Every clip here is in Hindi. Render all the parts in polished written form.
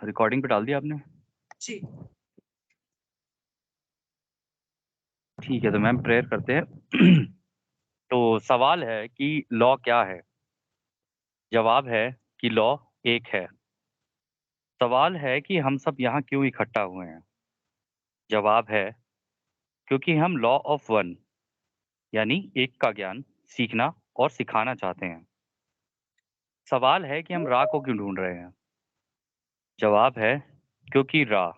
रिकॉर्डिंग पे डाल दिया आपने? जी। ठीक है, तो मैम प्रेयर करते हैं। तो सवाल है कि लॉ क्या है? जवाब है कि लॉ एक है। सवाल है कि हम सब यहाँ क्यों इकट्ठा हुए हैं? जवाब है क्योंकि हम लॉ ऑफ वन यानी एक का ज्ञान सीखना और सिखाना चाहते हैं। सवाल है कि हम राह को क्यों ढूंढ रहे हैं? जवाब है क्योंकि राह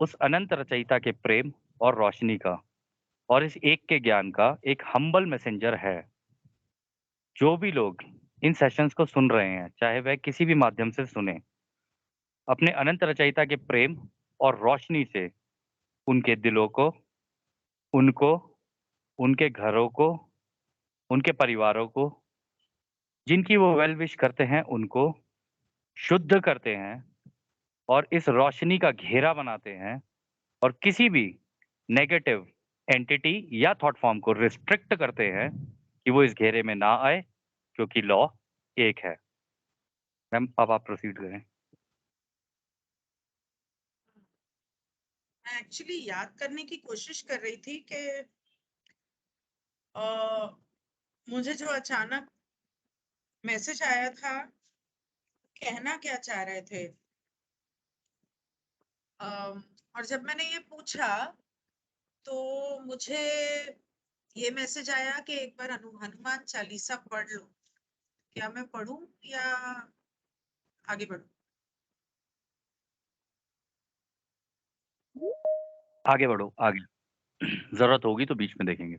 उस अनंत रचयिता के प्रेम और रोशनी का और इस एक के ज्ञान का एक हम्बल मैसेंजर है। जो भी लोग इन सेशंस को सुन रहे हैं, चाहे वह किसी भी माध्यम से सुने, अपने अनंत रचयिता के प्रेम और रोशनी से उनके दिलों को, उनको, उनके घरों को, उनके परिवारों को, जिनकी वो वेल विश करते हैं, उनको शुद्ध करते हैं और इस रोशनी का घेरा बनाते हैं और किसी भी नेगेटिव एंटिटी या थॉट फॉर्म को रिस्ट्रिक्ट करते हैं कि वो इस घेरे में ना आए, क्योंकि लॉ एक है। मैम अब आप प्रोसीड करें। मैं एक्चुअली याद करने की कोशिश कर रही थी कि मुझे जो अचानक मैसेज आया था, कहना क्या चाह रहे थे। और जब मैंने ये पूछा तो मुझे ये मैसेज आया कि एक बार हनुमान चालीसा पढ़ लो। क्या मैं पढ़ूं या आगे बढ़ूं? आगे बढ़ो, आगे। जरूरत होगी तो बीच में देखेंगे।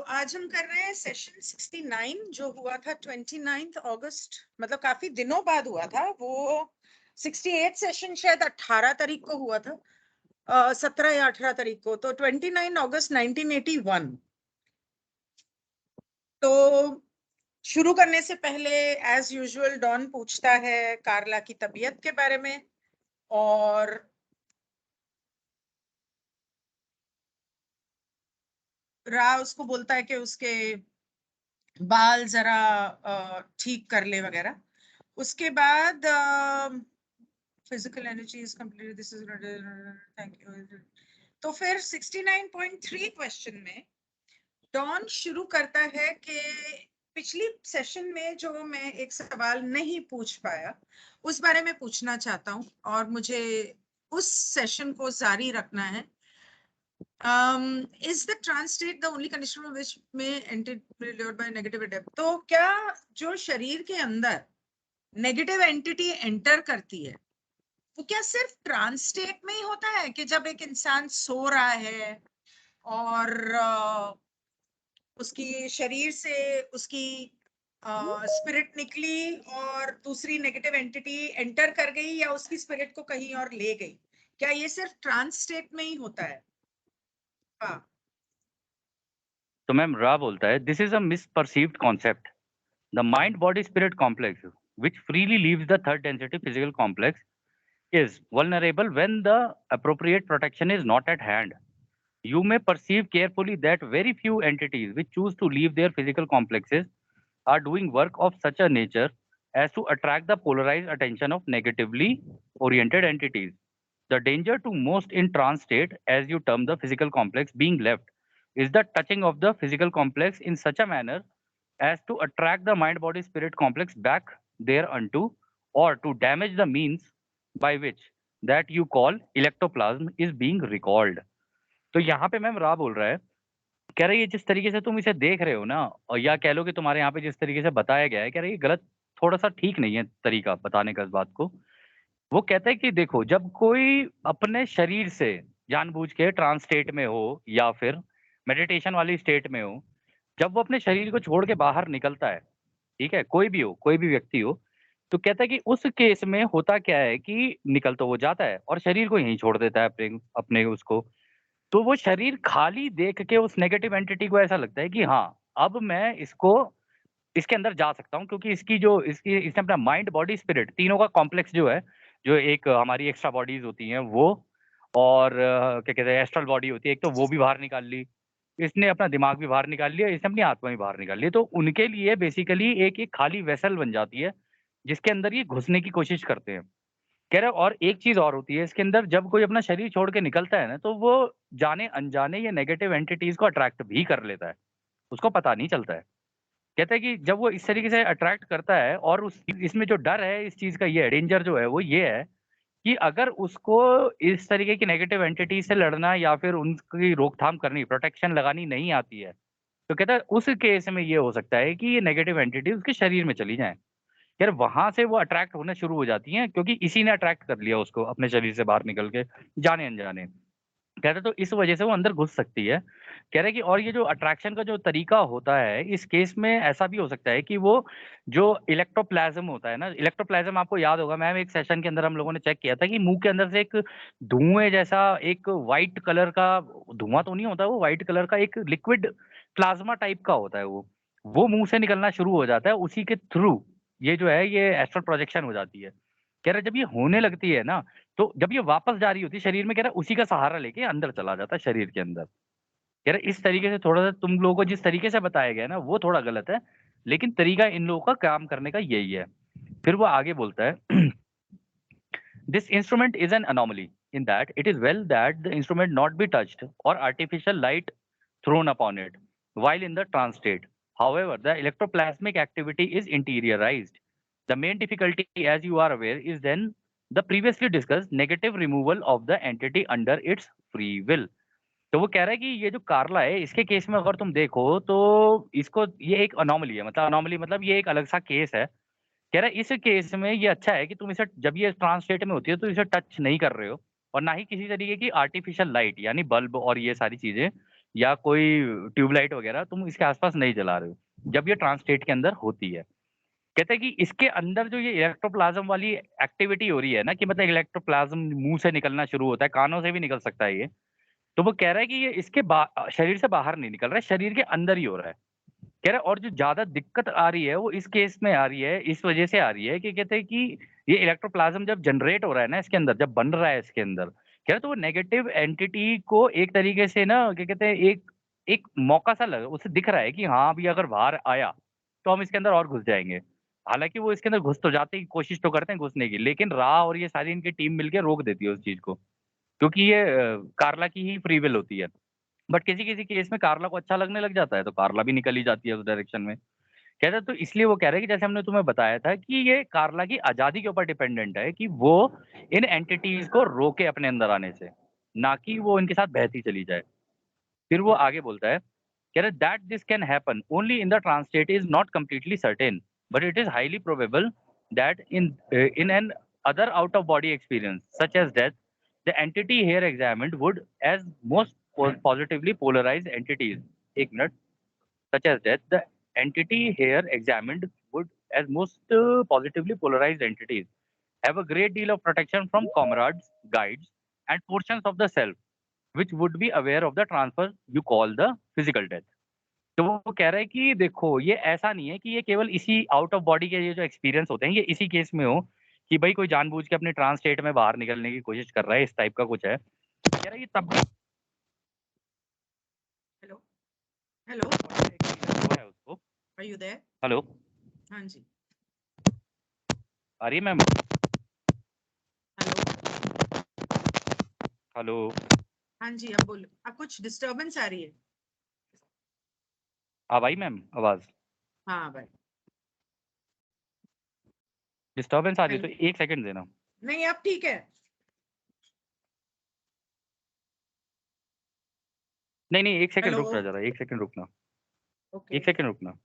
आज हम कर रहे हैं सेशन 69 जो हुआ था 29 अगस्त, मतलब काफी दिनों बाद हुआ था वो। 68 सेशन शायद 18 तारीख को हुआ था, 17 या 18 तारीख को। तो 29 अगस्त 1981। तो शुरू करने से पहले एज यूजुअल डॉन पूछता है कार्ला की तबीयत के बारे में, और रा उसको बोलता है कि उसके बाल जरा ठीक कर ले वगैरह। उसके बाद physical energy is complete, this is thank you. तो फिर 69.3 क्वेश्चन में डॉन शुरू करता है कि पिछली सेशन में जो मैं एक सवाल नहीं पूछ पाया उस बारे में पूछना चाहता हूँ, और मुझे उस सेशन को जारी रखना है। Is the trans state the only condition which may enter prelude by negative adept? तो क्या जो शरीर के अंदर नेगेटिव एंटिटी एंटर करती है वो क्या सिर्फ ट्रांस स्टेट में ही होता है, कि जब एक इंसान सो रहा है और उसकी शरीर से उसकी स्पिरिट निकली और दूसरी नेगेटिव एंटिटी एंटर कर गई या उसकी स्पिरिट को कहीं और ले गई? क्या ये सिर्फ ट्रांस स्टेट में ही होता है? हाँ। तो मैम रा बोलता है, this is a misperceived concept. The mind body spirit complex which freely leaves the third density physical complex is vulnerable when the appropriate protection is not at hand. You may perceive carefully that very few entities which choose to leave their physical complexes are doing work of such a nature as to attract the polarized attention of negatively oriented entities. The danger to most in trance state, as you term the physical complex being left, is the touching of the physical complex in such a manner as to attract the mind body spirit complex back thereunto, or to damage the means by which that you call electoplasm is being recalled. तो यहाँ पे मैम रा बोल रहा है, कह रही है जिस तरीके से तुम इसे देख रहे हो ना, और या कह लो कि तुम्हारे यहाँ पे जिस तरीके से बताया गया है, कह रही है गलत, थोड़ा सा ठीक नहीं है तरीका बताने का इस बात को। वो कहता है कि देखो, जब कोई अपने शरीर से जानबूझ के ट्रांस स्टेट में हो या फिर मेडिटेशन वाली स्टेट में हो, जब वो अपने शरीर को छोड़ के बाहर निकलता है, ठीक है, कोई भी हो, कोई भी व्यक्ति हो, तो कहता है कि उस केस में होता क्या है कि निकल तो वो जाता है और शरीर को यहीं छोड़ देता है अपने अपने उसको। तो वो शरीर खाली देख के उस नेगेटिव एंटिटी को ऐसा लगता है कि हाँ, अब मैं इसको इसके अंदर जा सकता हूँ, क्योंकि इसकी जो इसकी इसने अपना माइंड बॉडी स्पिरिट तीनों का कॉम्प्लेक्स जो है, जो एक हमारी एक्स्ट्रा बॉडीज होती हैं वो, और क्या कहते हैं एस्ट्रल बॉडी होती है एक, तो वो भी बाहर निकाल ली, इसने अपना दिमाग भी बाहर निकाल लिया, इसने अपनी आत्मा भी बाहर निकाल ली, तो उनके लिए बेसिकली एक एक खाली वेसल बन जाती है जिसके अंदर ये घुसने की कोशिश करते हैं। कह रहे और एक चीज़ और होती है इसके अंदर, जब कोई अपना शरीर छोड़ के निकलता है ना, तो वो जाने-अनजाने ये नेगेटिव एंटिटीज़ को अट्रैक्ट भी कर लेता है। उसको पता नहीं चलता है। कहते हैं कि जब वो इस तरीके से अट्रैक्ट करता है और उस इसमें जो डर है इस चीज़ का, ये है डेंजर जो है वो ये है कि अगर उसको इस तरीके की नेगेटिव एंटिटी से लड़ना या फिर उनकी रोकथाम करनी, प्रोटेक्शन लगानी नहीं आती है, तो कहता है उस केस में ये हो सकता है कि ये नेगेटिव एंटिटी उसके शरीर में चली जाएँ। यार वहाँ से वो अट्रैक्ट होना शुरू हो जाती हैं, क्योंकि इसी ने अट्रैक्ट कर लिया उसको अपने शरीर से बाहर निकल के, जाने-अनजाने। कह रहे तो इस वजह से वो अंदर घुस सकती है। कह रहे कि और ये जो अट्रैक्शन का जो तरीका होता है, इस केस में ऐसा भी हो सकता है कि वो जो इलेक्ट्रोप्लाज़्म होता है ना, इलेक्ट्रोप्लाज़्म आपको याद होगा मैम, एक सेशन के अंदर हम लोगों ने चेक किया था कि मुँह के अंदर से एक धुएँ जैसा एक व्हाइट कलर का, धुआँ तो नहीं होता, वो व्हाइट कलर का एक लिक्विड प्लाज़्मा टाइप का होता है वो। वो मुँह से निकलना शुरू हो जाता है, उसी के थ्रू ये जो है ये एस्ट्रल प्रोजेक्शन हो जाती है। कह रहे जब ये होने लगती है ना, तो जब ये वापस जा रही होती है शरीर में, कह रहा है उसी का सहारा लेके अंदर चला जाता है शरीर के अंदर। कह रहा है इस तरीके से थोड़ा-सा तुम लोगों को जिस तरीके से बताया गया है ना, वो थोड़ा गलत है, लेकिन तरीका इन लोगों का काम करने का यही है। फिर वो आगे बोलता है This instrument is an anomaly in that it is well that the instrument not be touched or artificial light thrown upon it while in the trance state. However, the electroplasmic activity is interiorized. The main difficulty, as you are aware, is then the previously discussed negative removal of the entity under its free will. तो वो कह रहा है कि ये जो कार्ला है, इसके केस में अगर तुम देखो तो इसको ये एक अनोमली है, मतलब अनोमली मतलब ये एक अलग सा केस है। कह रहा है इस केस में ये अच्छा है कि तुम इसे जब ये ट्रांस स्टेट में होती है तो इसे टच नहीं कर रहे हो, और ना ही किसी तरीके की आर्टिफिशियल लाइट यानी बल्ब और ये सारी चीजें या कोई ट्यूबलाइट वगैरह तुम इसके आसपास नहीं जला रहे हो जब ये ट्रांस स्टेट के अंदर होती है। कहते हैं कि इसके अंदर जो ये इलेक्ट्रोप्लाज्म वाली एक्टिविटी हो रही है ना, कि मतलब इलेक्ट्रोप्लाज्म मुंह से निकलना शुरू होता है, कानों से भी निकल सकता है ये, तो वो कह रहा है कि ये इसके शरीर से बाहर नहीं निकल रहा है, शरीर के अंदर ही हो रहा है। कह रहा है और जो ज़्यादा दिक्कत आ रही है वो इस केस में आ रही है, इस वजह से आ रही है कि कहते हैं कि ये इलेक्ट्रोप्लाज़्म जब जनरेट हो रहा है ना इसके अंदर, जब बन रहा है इसके अंदर, कह रहे तो वो नेगेटिव एंटिटी को एक तरीके से ना क्या कहते हैं, एक एक मौका सा लगा, उसे दिख रहा है कि हाँ, अभी अगर बाहर आया, तो हम इसके अंदर और घुस जाएँगे। हालाँकि वो इसके अंदर घुस तो जाते ही कोशिश तो करते हैं घुसने की, लेकिन रा और ये सारी इनकी टीम मिलके रोक देती है उस चीज़ को, क्योंकि ये कार्ला की ही फ्री विल होती है। बट किसी-किसी केस में कार्ला को अच्छा लगने लग जाता है, तो कार्ला भी निकल ही जाती है उस डायरेक्शन में। कह रहे तो इसलिए वो कह रहे हैं कि जैसे हमने तुम्हें बताया था कि ये कार्ला की आज़ादी के ऊपर डिपेंडेंट है कि वो इन एंटिटीज़ को रोके अपने अंदर आने से, ना कि वो इनके साथ बहती चली जाए। फिर वो आगे बोलता है, कह रहे that this can happen only in the trance state is not completely certain, but it is highly probable that in an other out of body experience such as death, the entity here examined would as most positively polarized entities, एक minute, such as death, the entity here examined would, as most positively polarized entities, have a great deal of protection from comrades, guides, and portions of the self, which would be aware of the transfer you call the physical death. तो वो कह रहा है कि देखो, ये ऐसा नहीं है कि ये केवल इसी आउट ऑफ बॉडी के ये जो एक्सपीरियंस होते हैं, ये इसी केस में हो कि भाई कोई जानबूझ के अपने ट्रांस स्टेट में बाहर निकलने की कोशिश कर रहा है, इस टाइप का कुछ है। कह रहा है ये तब भी हेलो, हेलो, हुआ है उसको। Are you there? हेलो, हाँ जी। आ रही है मैम? हेलो, हेलो, हाँ जी, अब बोलो। अब कुछ डिस्टर्बेंस आ रही है? अब आई मैम आवाज़? हाँ भाई। डिस्टर्बेंस आ रही है हेलो, तो 1 सेकंड देना। नहीं अब ठीक है। नहीं, नहीं 1 सेकंड हेलो, रुक जा ज़रा, 1 सेकंड रुकना, ओके। 1 सेकंड रुकना।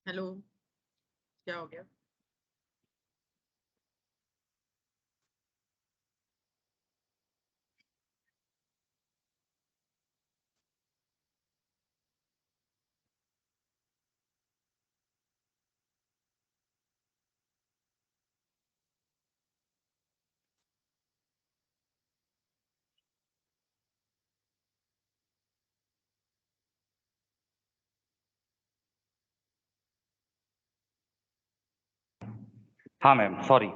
हेलो, क्या हो गया? हाँ मैम, सॉरी।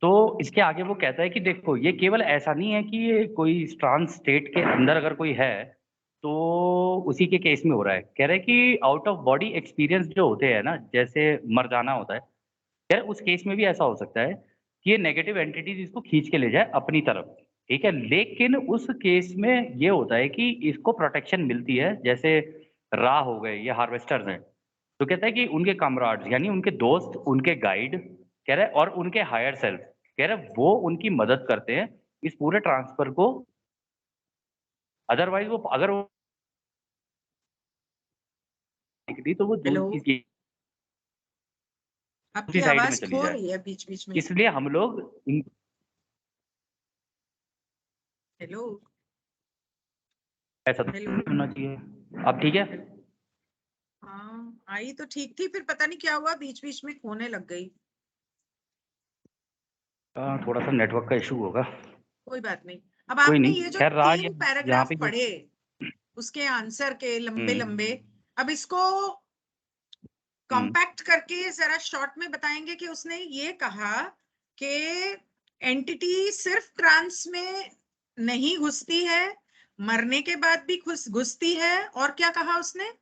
तो इसके आगे वो कहता है कि देखो ये केवल ऐसा नहीं है कि ये कोई ट्रांस स्टेट के अंदर अगर कोई है तो उसी के केस में हो रहा है। कह रहे हैं कि आउट ऑफ बॉडी एक्सपीरियंस जो होते हैं ना, जैसे मर जाना होता है, कह रहे उस केस में भी ऐसा हो सकता है कि ये नेगेटिव एंटिटीज इसको खींच के ले जाए अपनी तरफ। ठीक है, लेकिन उस केस में ये होता है कि इसको प्रोटेक्शन मिलती है। जैसे रा हो गए, ये हार्वेस्टर्स हैं, तो कहता है कि उनके कमराड्स यानी उनके दोस्त, उनके गाइड, कह रहे हैं, और उनके हायर सेल्फ, कह रहे हैं, वो उनकी मदद करते हैं इस पूरे ट्रांसफर को। अदरवाइज वो अगर वो निकली तो वो हेलो, दूसरी आपकी साइड में आवाज चली खो जाए। रही है बीच बीच में। इसलिए हम लोग हेलो ऐसा तो हेलो। नहीं होना चाहिए। अब ठीक है? हाँ, आई तो ठीक थी, फिर पता नहीं क्या हुआ, बीच बीच में खोने लग गई। थोड़ा सा नेटवर्क का इशू होगा। कोई बात नहीं। अब कोई आपने नहीं, ये जो खैर राज 3 यहाँ पैराग्राफ पे जो पढ़े, उसके आंसर के लंबे लंबे, हम्म अब इसको हम्म कॉम्पैक्ट करके जरा शॉर्ट में बताएंगे कि उसने ये कहा कि एंटिटी सिर्फ ट्रांस में नहीं घुसती है, मरने के बाद भी घुसती है, और क्या कहा उसने?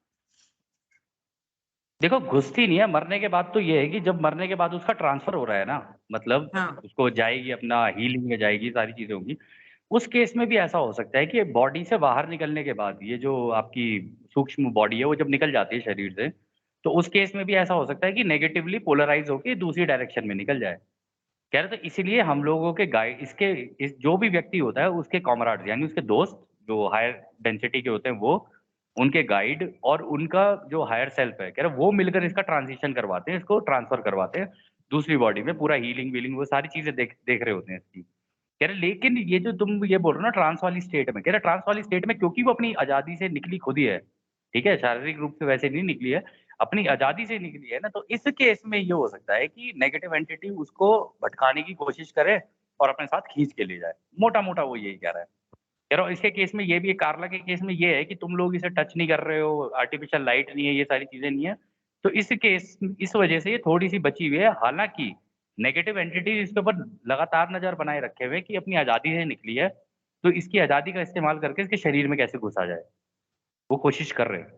देखो, घुसती नहीं है मरने के बाद। तो ये है कि जब मरने के बाद उसका ट्रांसफर हो रहा है ना, मतलब हाँ, उसको जाएगी, अपना हीलिंग में जाएगी, सारी चीजें होंगी। उस केस में भी ऐसा हो सकता है कि बॉडी से बाहर निकलने के बाद ये जो आपकी सूक्ष्म बॉडी है वो जब निकल जाती है शरीर से, तो उस केस में भी ऐसा हो सकता है कि नेगेटिवली पोलराइज होकर दूसरी डायरेक्शन में निकल जाए। कह रहे तो इसीलिए हम लोगों के गाइड इसके इस जो भी व्यक्ति होता है उसके कॉमराड्स यानी उसके दोस्त जो हायर डेंसिटी के होते हैं, वो उनके गाइड और उनका जो हायर सेल्फ है, कह रहे वो मिलकर इसका ट्रांजिशन करवाते हैं, इसको ट्रांसफर करवाते हैं दूसरी बॉडी में। पूरा हीलिंग वीलिंग वो सारी चीजें देख देख रहे होते हैं इसकी। कह रहे लेकिन ये जो तुम ये बोल रहे हो ना ट्रांस वाली स्टेट में, कह रहे ट्रांस वाली स्टेट में क्योंकि वो अपनी आजादी से निकली खुद ही है, ठीक है, शारीरिक रूप से वैसे नहीं निकली है, अपनी आजादी से निकली है ना, तो इस केस में ये हो सकता है कि नेगेटिव एंटिटी उसको भटकाने की कोशिश करे और अपने साथ खींच के ले जाए। मोटा मोटा वो यही कह रहा है। कह रहा हूँ इसके केस में ये भी है, कार्ला के केस में ये है कि तुम लोग इसे टच नहीं कर रहे हो, आर्टिफिशियल लाइट नहीं है, ये सारी चीजें नहीं है, तो इस केस इस वजह से ये थोड़ी सी बची हुई है। हालांकि नेगेटिव एंटिटी इसके ऊपर लगातार नजर बनाए रखे हुए हैं कि अपनी आजादी से निकली है, तो इसकी आजादी का इस्तेमाल करके इसके शरीर में कैसे घुसा जाए, वो कोशिश कर रहे हैं।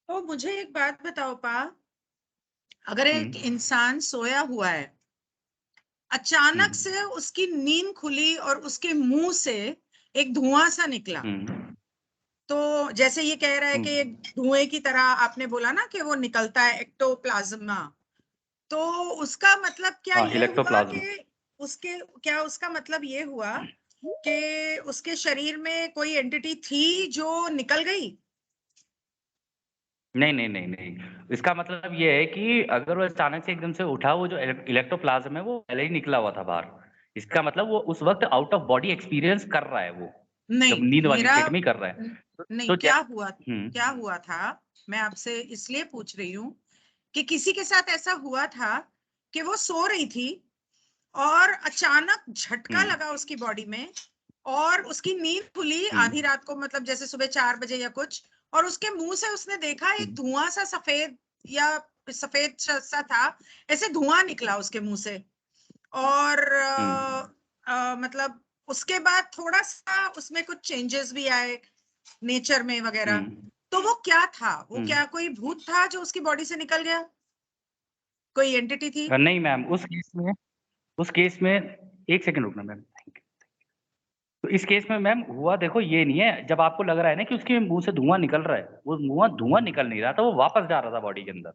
तो मुझे एक बात बताओ पा, अगर एक हम्म इंसान सोया हुआ है, अचानक हम्म से उसकी नींद खुली और उसके मुंह से एक धुआं सा निकला, हम्म तो जैसे ये कह रहा है कि एक हम्म धुएं की तरह, आपने बोला ना कि वो निकलता है एक्टोप्लाज्मा, तो उसका मतलब क्या हाँ, ये हुआ इलेक्ट्रोप्लाज्म। कि उसके, क्या उसका मतलब ये हुआ कि उसके शरीर में कोई एंटिटी थी जो निकल गई? नहीं नहीं नहीं नहीं, इसका मतलब ये है कि अगर वो अचानक से एकदम से उठा, वो जो इलेक्ट्रोप्लाज्म है वो पहले ही निकला हुआ था बाहर। इसका मतलब वो उस वक्त आउट ऑफ बॉडी एक्सपीरियंस कर रहा है, वो जब नहीं, नींद वाली मेरा स्टेट में ही कर रहा है। नहीं, जै हम्म क्या हुआ था, मैं आपसे इसलिए पूछ रही हूँ कि किसी के साथ ऐसा हुआ था कि वो सो रही थी और अचानक झटका हम्म लगा उसकी बॉडी में, और उसकी नींद खुली हम्म आधी रात को, मतलब जैसे सुबह 4 बजे या कुछ, और उसके मुंह से उसने देखा एक हम्म धुआं सा, सफेद या सफेद सा था, ऐसे धुआं निकला उसके मुंह से, और हम्म मतलब उसके बाद थोड़ा सा उसमें कुछ चेंजेस भी आए नेचर में वगैरह। हम्म तो वो क्या था, वो हम्म। क्या कोई भूत था जो उसकी बॉडी से निकल गया, कोई एंटिटी थी? नहीं मैम, उस केस में एक सेकंड रुकना मैम। तो इस केस में मैम हुआ देखो ये नहीं है, जब आपको लग रहा है ना कि उसके मुंह से धुआं निकल रहा है, वो धुआं धुआं निकल नहीं रहा था, वो वापस जा रहा था बॉडी के अंदर।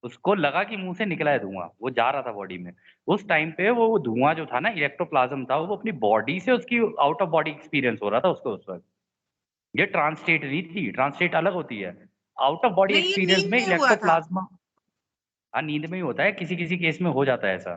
उसको लगा कि मुंह से निकला है धुआं, वो जा रहा था बॉडी में। उस टाइम पे वो धुआं जो था ना, इलेक्ट्रोप्लाज्म था, वो अपनी बॉडी से उसकी आउट ऑफ बॉडी एक्सपीरियंस हो रहा था उसको उस वक्त। ये ट्रांसस्टेट नहीं थी, ट्रांसस्टेट अलग होती है। आउट ऑफ बॉडी नहीं, ये एक्सपीरियंस नींद में में हुआ था। इलेक्ट्रोप्लाज्मा, हाँ नींद में ही होता है, किसी किसी केस में हो जाता है ऐसा।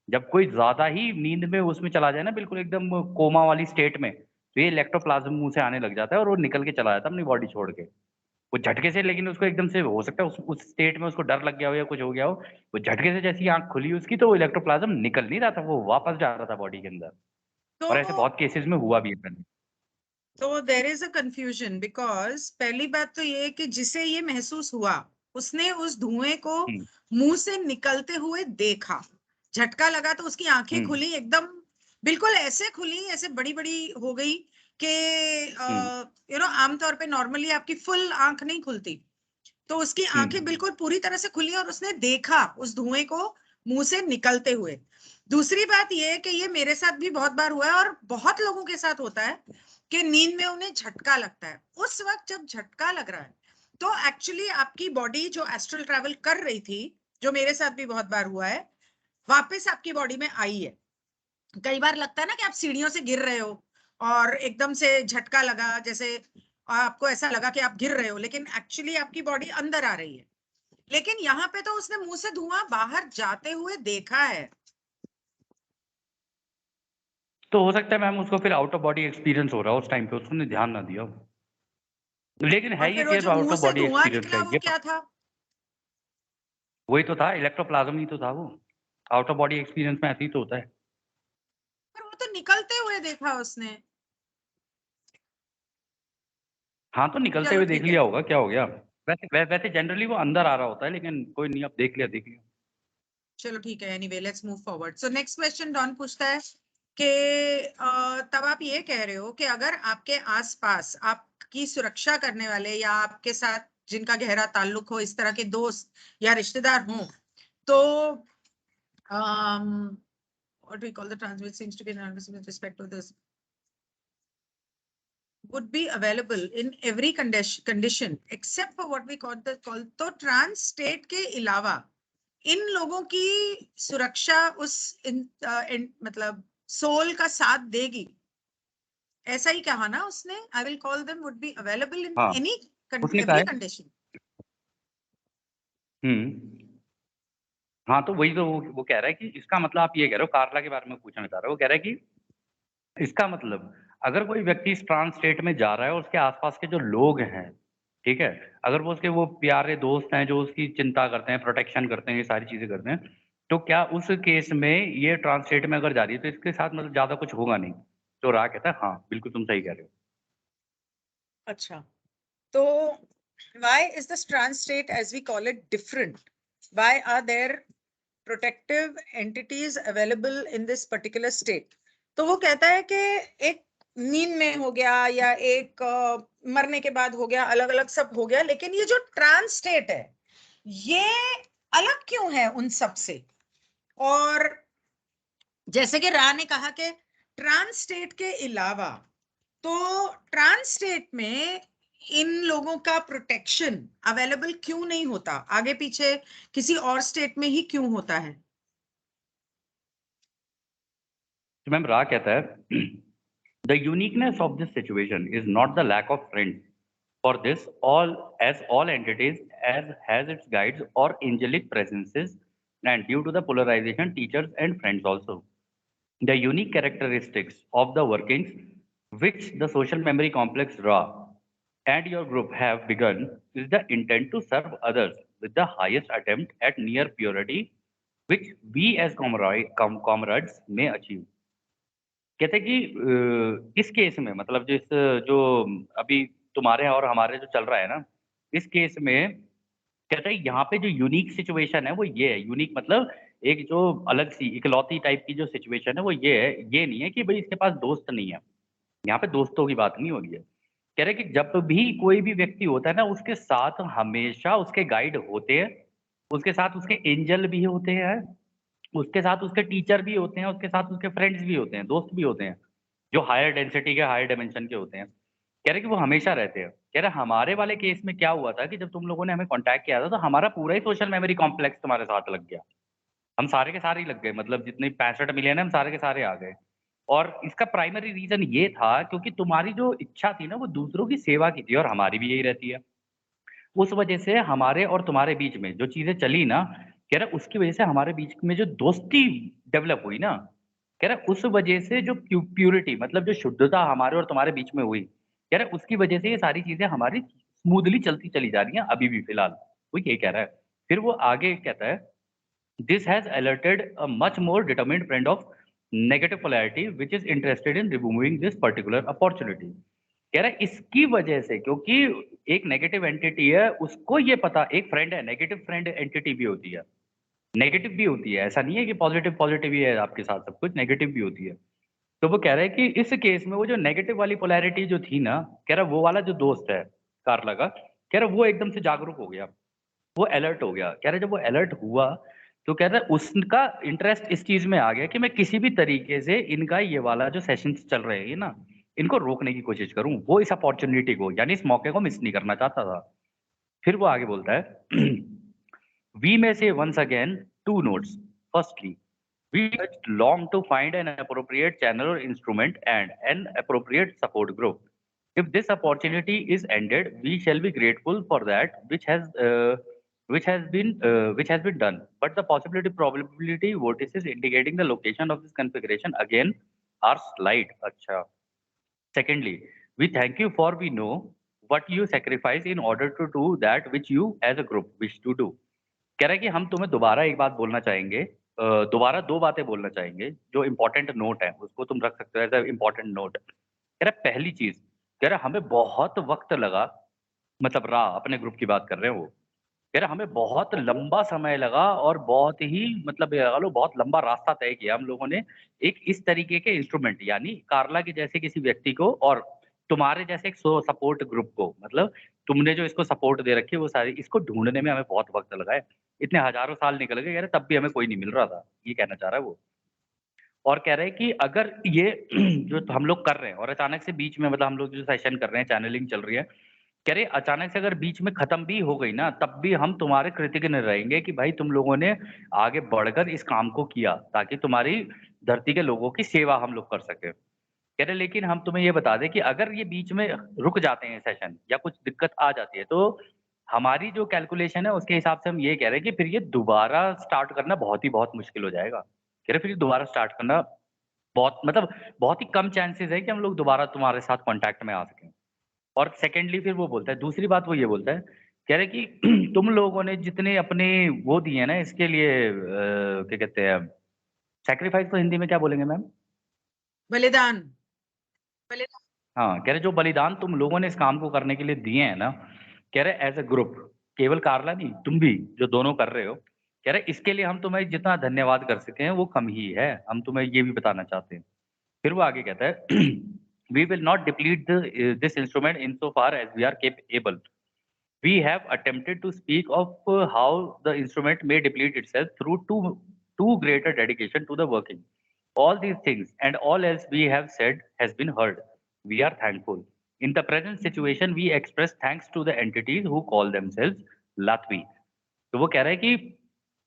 जब कोई ज्यादा ही नींद में उसमें चला जाए ना, बिल्कुल एकदम कोमा वाली स्टेट में, तो ये इलेक्ट्रोप्लाज्म मुंह से आने लग जाता है और वो निकल के चला जाता है अपनी बॉडी छोड़ के। वो झटके से, लेकिन उसको एकदम से हो सकता है उस स्टेट में उसको डर लग गया हो या कुछ हो गया हो, वो झटके से जैसी आंख खुली उसकी, तो वो इलेक्ट्रोप्लाज्म निकल नहीं रहा था, वो वापस जा रहा था बॉडी के अंदर। तो और ऐसे बहुत केसेस में हुआ भी है पहले। तो there is a confusion, because पहली बात तो ये कि जिसे ये महसूस हुआ, उसने उस धुएं को हम्म मुंह से निकलते हुए देखा, झटका लगा तो उसकी आंखें हम्म, खुली एकदम, बिल्कुल ऐसे खुली, ऐसे बड़ी बड़ी हो गई कि आमतौर पे नॉर्मली आपकी फुल आंख नहीं खुलती, तो उसकी आंखें बिल्कुल पूरी तरह से खुली और उसने देखा उस धुएं को मुंह से निकलते हुए। दूसरी बात ये है कि ये मेरे साथ भी बहुत बार हुआ है और बहुत लोगों के साथ होता है कि नींद में उन्हें झटका लगता है। उस वक्त जब झटका लग रहा है तो एक्चुअली आपकी बॉडी जो एस्ट्रल ट्रैवल कर रही थी, जो मेरे साथ भी बहुत बार हुआ है, वापस आपकी बॉडी में आई है। कई बार लगता है ना कि आप सीढ़ियों से गिर रहे हो और एकदम से झटका लगा, जैसे आपको ऐसा लगा कि आप गिर रहे हो, लेकिन एक्चुअली आपकी बॉडी अंदर आ रही है। लेकिन यहाँ पे तो उसने मुंह से धुआं बाहर जाते हुए देखा है। तो हो सकता है मैम उसको फिर आउट ऑफ बॉडी एक्सपीरियंस हो रहा हो उस टाइम पे, उसने ध्यान ना दिया हो। लेकिन और है ये फिर वो केस जो आउट मुंह ऑफ से बॉडी धुआं एक्सपीरियंस निकला है वो ये क्या था? वही तो था, इलेक्ट्रोप्लाज्म ही तो था वो। आउट ऑफ बॉडी एक्सपीरियंस में ऐसे ही तो होता है। पर वो तो निकलते हुए देखा उसने। हाँ, तो निकलते चलो हुए देख ठीक है, लिया होगा, क्या हो गया। वैसे जनरली वो अंदर आ रहा होता है, लेकिन कोई नहीं, अब देख लिया देख लिया। चलो ठीक है, anyway let's move forward. So next question Don पूछता है कि तब आप ये कह रहे हो कि अगर आपके आसपास आपकी सुरक्षा करने वाले या आपके साथ जिनका गहरा ताल्लुक हो, इस तरह के दोस्त या रिश्तेदार हों, तो what we call the transmit seems to be an with respect to this would be available in every condition except for what we call तो trans state के अलावा इन लोगों की सुरक्षा उस मतलब सोल का साथ देगी, ऐसा ही कहा ना उसने? I will call them would be available in हाँ, एनी उसने कहा एवरी है। कंडीशन। हम्म। हाँ, तो वही तो वो कह रहा है कि इसका मतलब आप ये कह रहे हो, कार्ला के बारे में पूछना चाह रहे हो। वो कह रहा है कि इसका मतलब अगर कोई व्यक्ति इस ट्रांस स्टेट में जा रहा है और उसके आसपास के जो लोग हैं, ठीक है, अगर वो उसके वो प्यारे दोस्त हैं जो उसकी चिंता करते हैं, प्रोटेक्शन करते हैं, ये सारी चीजें करते हैं, तो क्या उस केस में ये ट्रांस स्टेट में अगर जा रही है तो इसके साथ मतलब ज्यादा कुछ होगा नहीं। तो राह कहता है हाँ बिल्कुल तुम सही कह रहे हो। अच्छा, तो why is this trans state as we call it different? Why are there protective entities available in this particular state? तो वो कहता है कि एक नींद में हो गया या एक मरने के बाद हो गया, अलग अलग सब हो गया, लेकिन ये जो ट्रांस स्टेट है ये अलग क्यों है उन सब से? और जैसे कि रा ने कहा कि ट्रांस स्टेट के अलावा, तो ट्रांस स्टेट में इन लोगों का प्रोटेक्शन अवेलेबल क्यों नहीं होता, आगे पीछे किसी और स्टेट में ही क्यों होता है? तो मैम राह कहता है the uniqueness of this situation is not the lack of friends for this all entities as has its guides or angelic presences and due to the polarization teachers and friends also. The unique characteristics of the workings which the social memory complex raw and your group have begun is the intent to serve others with the highest attempt at near purity which we as comrades may achieve. कहते हैं कि इस केस में मतलब जो अभी तुम्हारे और हमारे जो चल रहा है ना, इस केस में कहते हैं यहाँ पे जो यूनिक सिचुएशन है वो ये है। यूनिक मतलब एक जो अलग सी इकलौती टाइप की जो सिचुएशन है वो ये है, ये नहीं है कि भाई इसके पास दोस्त नहीं है। यहाँ पे दोस्तों की बात नहीं हो रही है। कह रहे हैं कि जब भी कोई भी व्यक्ति होता है ना, उसके साथ हमेशा उसके गाइड होते हैं, उसके साथ उसके एंजल भी होते हैं, उसके साथ उसके टीचर भी होते हैं, उसके साथ उसके फ्रेंड्स भी होते हैं, दोस्त भी होते हैं, जो हायर डेंसिटी के, हायर डायमेंशन के होते हैं। कह रहे कि वो हमेशा रहते हैं। कह रहे हमारे वाले केस में क्या हुआ था कि जब तुम लोगों ने हमें कॉन्टैक्ट किया था तो हमारा पूरा ही सोशल मेमोरी कॉम्प्लेक्स तुम्हारे साथ लग गया। हम सारे के सारे ही लग गए, मतलब जितने 65 मिलियन है हम सारे के सारे आ गए। और इसका प्राइमरी रीजन ये था क्योंकि तुम्हारी जो इच्छा थी ना वो दूसरों की सेवा की थी, और हमारी भी यही रहती है। उस वजह से हमारे और तुम्हारे बीच में जो चीज़ें चली ना, कह रहा उसकी वजह से हमारे बीच में जो दोस्ती डेवलप हुई ना, कह रहा उस वजह से जो प्यूरिटी मतलब जो शुद्धता हमारे और तुम्हारे बीच में हुई, कह रहा उसकी वजह से ये सारी चीज़ें हमारी स्मूथली चलती चली जा रही हैं अभी भी फिलहाल। वो यही कह रहा है। फिर वो आगे कहता है this has alerted a much more determined friend of negative polarity which is interested in removing this particular opportunity. कह रहा है इसकी वजह से, क्योंकि एक नेगेटिव एंटिटी है, उसको ये पता, एक फ्रेंड है, नेगेटिव फ्रेंड एंटिटी भी होती है, नेगेटिव भी होती है, ऐसा नहीं है कि पॉजिटिव पॉजिटिव ही है आपके साथ सब कुछ, नेगेटिव भी होती है। तो वो कह रहा है कि इस केस में वो जो नेगेटिव वाली पोलैरिटी जो थी ना, कह रहा है वो वाला जो दोस्त है कार्ला का, कह रहा है वो एकदम से जागरूक हो गया, वो अलर्ट हो गया। कह रहा है जब वो अलर्ट हुआ, तो कह रहा है उसका इंटरेस्ट इस चीज़ में आ गया कि मैं किसी भी तरीके से इनका ये वाला जो सेशंस चल रहे हैं ना, इनको रोकने की कोशिश करूँ। वो इस अपॉर्च्युनिटी को यानी इस मौके को मिस नहीं करना चाहता था। फिर वो आगे बोलता है We may say once again two notes. Firstly, we just long to find an appropriate channel or instrument and an appropriate support group. If this opportunity is ended, we shall be grateful for that which has been done. But the possibility probability vortices indicating the location of this configuration again are slight. Acha. Secondly, we thank you for we know what you sacrifice in order to do that which you as a group wish to do. कह रहा है कि हम तुम्हें दोबारा एक बात बोलना चाहेंगे, दोबारा 2 बातें बोलना चाहेंगे, जो इम्पोर्टेंट नोट है, उसको तुम रख सकते हो एज़ अ इम्पोर्टेंट नोट। कह रहा है पहली चीज़, कह रहा है हमें बहुत वक़्त लगा, मतलब रहा, अपने ग्रुप की बात कर रहे हैं वो। कह रहा है हमें बहुत लंबा समय लगा और बहुत ही मतलब ये लगा लो बहुत लंबा रास्ता तय किया हम लोगों ने, एक इस तरीके के इंस्ट्रूमेंट यानी कार्ला के जैसे किसी व्यक्ति को और तुम्हारे जैसे एक सपोर्ट ग्रुप को, मतलब तुमने जो इसको सपोर्ट दे रखी है वो सारी, इसको ढूँढने में हमें बहुत वक़्त लगा है। इतने हज़ारों साल निकल गए, कह रहे तब भी हमें कोई नहीं मिल रहा था। ये कहना चाह रहा है वो। और कह रहे हैं कि अगर ये जो हम लोग कर रहे हैं और अचानक से बीच में मतलब हम लोग जो सेशन कर रहे हैं, चैनलिंग चल रही है, कह रहे अचानक से अगर बीच में खत्म भी हो गई ना, तब भी हम तुम्हारे कृतज्ञ रहेंगे कि भाई तुम लोगों ने आगे बढ़कर इस काम को किया, ताकि तुम्हारी धरती के लोगों की सेवा हम लोग कर सकें। कह रहे लेकिन हम तुम्हें ये बता दें कि अगर ये बीच में रुक जाते हैं सेशन या कुछ दिक्कत आ जाती है, तो हमारी जो कैलकुलेशन है उसके हिसाब से हम ये कह रहे हैं कि फिर ये दोबारा स्टार्ट करना बहुत ही बहुत मुश्किल हो जाएगा। कह रहे फिर ये दोबारा स्टार्ट करना बहुत मतलब बहुत ही कम चांसेस है कि हम लोग दोबारा तुम्हारे साथ कॉन्टैक्ट में आ सकें। और सेकेंडली फिर वो बोलता है, दूसरी बात वो ये बोलता है, कह रहे कि तुम लोगों ने जितने अपने वो दिए ना इसके लिए क्या कहते हैं, सैक्रिफाइस को हिंदी में क्या बोलेंगे मैम? बलिदान। बलिदान। हाँ, कह रहे जो बलिदान तुम लोगों ने इस काम को करने के लिए दिए हैं ना, कह रहे एज़ अ ग्रुप, केवल कार्ला नहीं, तुम भी जो दोनों कर रहे हो, कह रहे इसके लिए हम तुम्हें जितना धन्यवाद कर सकें वो कम ही है। हम तुम्हें ये भी बताना चाहते हैं। फिर वो आगे कहता है we will not deplete this instrument insofar as we are able. We have attempted to speak of how the instrument may deplete itself through too greater dedication to the working. All these things and all else we have said has been heard. We are thankful. In the present situation, we express thanks to the entities who call themselves Latvi. तो वो कह रहा है कि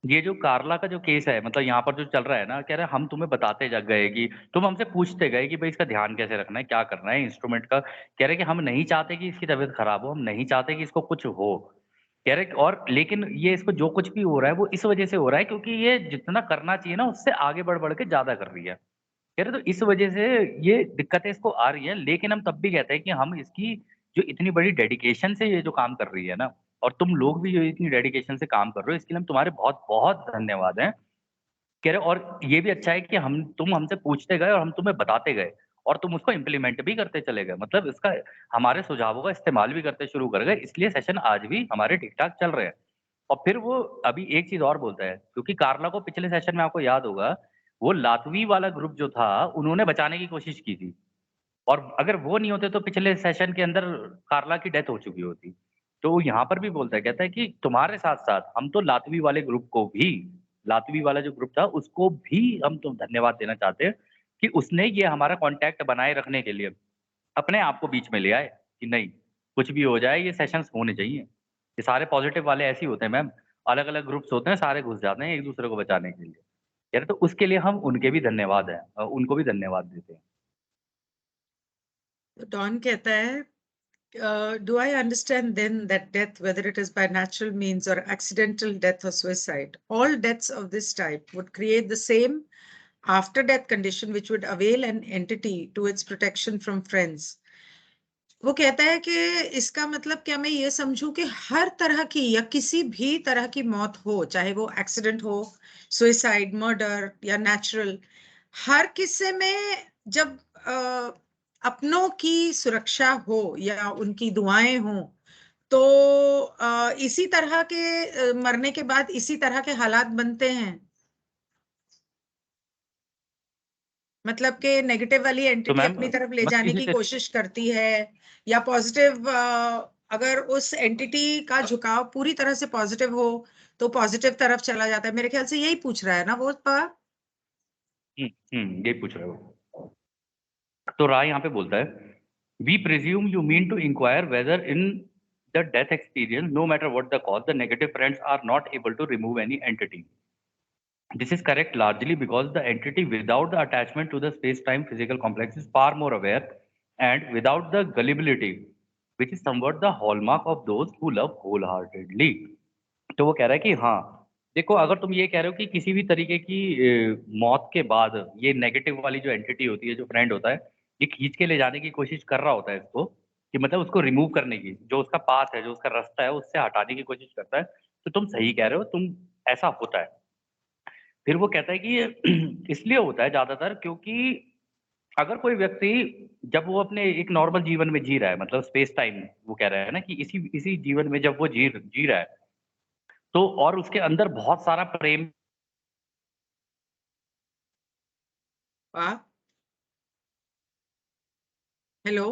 ये जो कार्ला का जो केस है, मतलब यहाँ पर जो चल रहा है ना, कह रहा है हम तुम्हें बताते जा गए कि तुम हमसे पूछते गए कि भाई इसका ध्यान कैसे रखना है, क्या करना है इंस्ट्रूमेंट का। कह रहे कि हम नहीं चाहते कि इसकी तबीयत खराब हो, हम नहीं चाहते कि इसको कुछ हो। कह रहे और लेकिन ये इसको जो कुछ भी हो रहा है वो इस वजह से हो रहा है क्योंकि ये जितना करना चाहिए ना उससे आगे बढ़-बढ़ के ज़्यादा कर रही है। कह रहे तो इस वजह से ये दिक्कतें इसको आ रही हैं, लेकिन हम तब भी कहते हैं कि हम इसकी जो इतनी बड़ी डेडिकेशन से ये जो काम कर रही है ना, और तुम लोग भी जो इतनी डेडिकेशन से काम कर रहे हो, इसके लिए हम तुम्हारे बहुत-बहुत धन्यवाद हैं। कह रहे और ये भी अच्छा है कि हम तुम हमसे पूछते गए और हम तुम्हें बताते गए और तुम उसको इम्प्लीमेंट भी करते चले गए। मतलब इसका हमारे सुझावों का इस्तेमाल भी करते शुरू कर गए, इसलिए सेशन आज भी हमारे ठीक-ठाक चल रहे हैं। और फिर वो अभी एक चीज़ और बोलता है, क्योंकि कार्ला को पिछले सेशन में आपको याद होगा, वो लातवी वाला ग्रुप जो था, उन्होंने बचाने की कोशिश की थी। और अगर वो नहीं होते तो पिछले सेशन के अंदर कार्ला की डेथ हो चुकी होती। तो वो यहाँ पर भी बोलता है, कहता है कि तुम्हारे साथ-साथ हम तो लातवी वाले ग्रुप को भी, लातवी वाला जो ग्रुप था उसको भी हम तो धन्यवाद देना चाहते हैं कि उसने ये हमारा कॉन्टैक्ट बनाए रखने के लिए अपने आप को बीच में ले आए कि नहीं, कुछ भी हो जाए ये सेशंस होने चाहिए। ये सारे पॉज़िटिव वाले ऐसे ही होते हैं मैम, अलग-अलग ग्रुप्स होते हैं, सारे घुस जाते हैं एक-दूसरे को बचाने के लिए। कह रहे तो उसके लिए हम उनके भी धन्यवाद हैं, उनको भी धन्यवाद देते हैं। तो डॉन कहता है, do I understand then that death, whether it is by natural means or accidental death or suicide, all deaths of this type would create the same after death condition which would avail an entity to its protection from friends? वो कहता है कि इसका मतलब क्या मैं ये समझूं कि हर तरह की या किसी भी तरह की मौत हो, चाहे वो एक्सीडेंट हो, सुइसाइड, मर्डर या नेचुरल, हर किस्से में जब अपनों की सुरक्षा हो या उनकी दुआएं हो, तो इसी तरह के मरने के बाद इसी तरह के हालात बनते हैं, मतलब कि नेगेटिव वाली तो एंटिटी मैम अपनी तरफ ले बस जाने इसी की से कोशिश करती है, या पॉजिटिव, अगर उस एंटिटी का झुकाव पूरी तरह से पॉजिटिव हो तो पॉजिटिव तरफ चला जाता है। मेरे ख्याल से यही पूछ रहा है ना वो यही पूछ रहे हो। तो राय यहाँ पे बोलता है, we presume you mean to inquire whether in the death experience no matter what the cause the negative friends are not able to remove any entity. This is correct largely because the entity without the attachment to the space-time physical complex is far more aware and without the gullibility, which is somewhat the hallmark of those who love wholeheartedly. तो वो कह रहा है कि हाँ, देखो अगर तुम ये कह रहे हो कि किसी भी तरीके की मौत के बाद ये नेगेटिव वाली जो एंटिटी होती है, जो फ्रेंड होता है, ये खींच के ले जाने की कोशिश कर रहा होता है इसको, कि मतलब उसको रिमूव करने की, जो उसका पाथ है, जो उसका रास्ता है, उससे हटाने की कोशिश करता है, तो तुम सही कह रहे हो, तुम ऐसा होता है। फिर वो कहता है कि ये इसलिए होता है ज्यादातर क्योंकि अगर कोई व्यक्ति जब वो अपने एक नॉर्मल जीवन में जी रहा है, मतलब स्पेस टाइम, वो कह रहा है ना कि इसी इसी जीवन में जब वो जी जी रहा है, तो और उसके अंदर बहुत सारा प्रेम वाह, हेलो,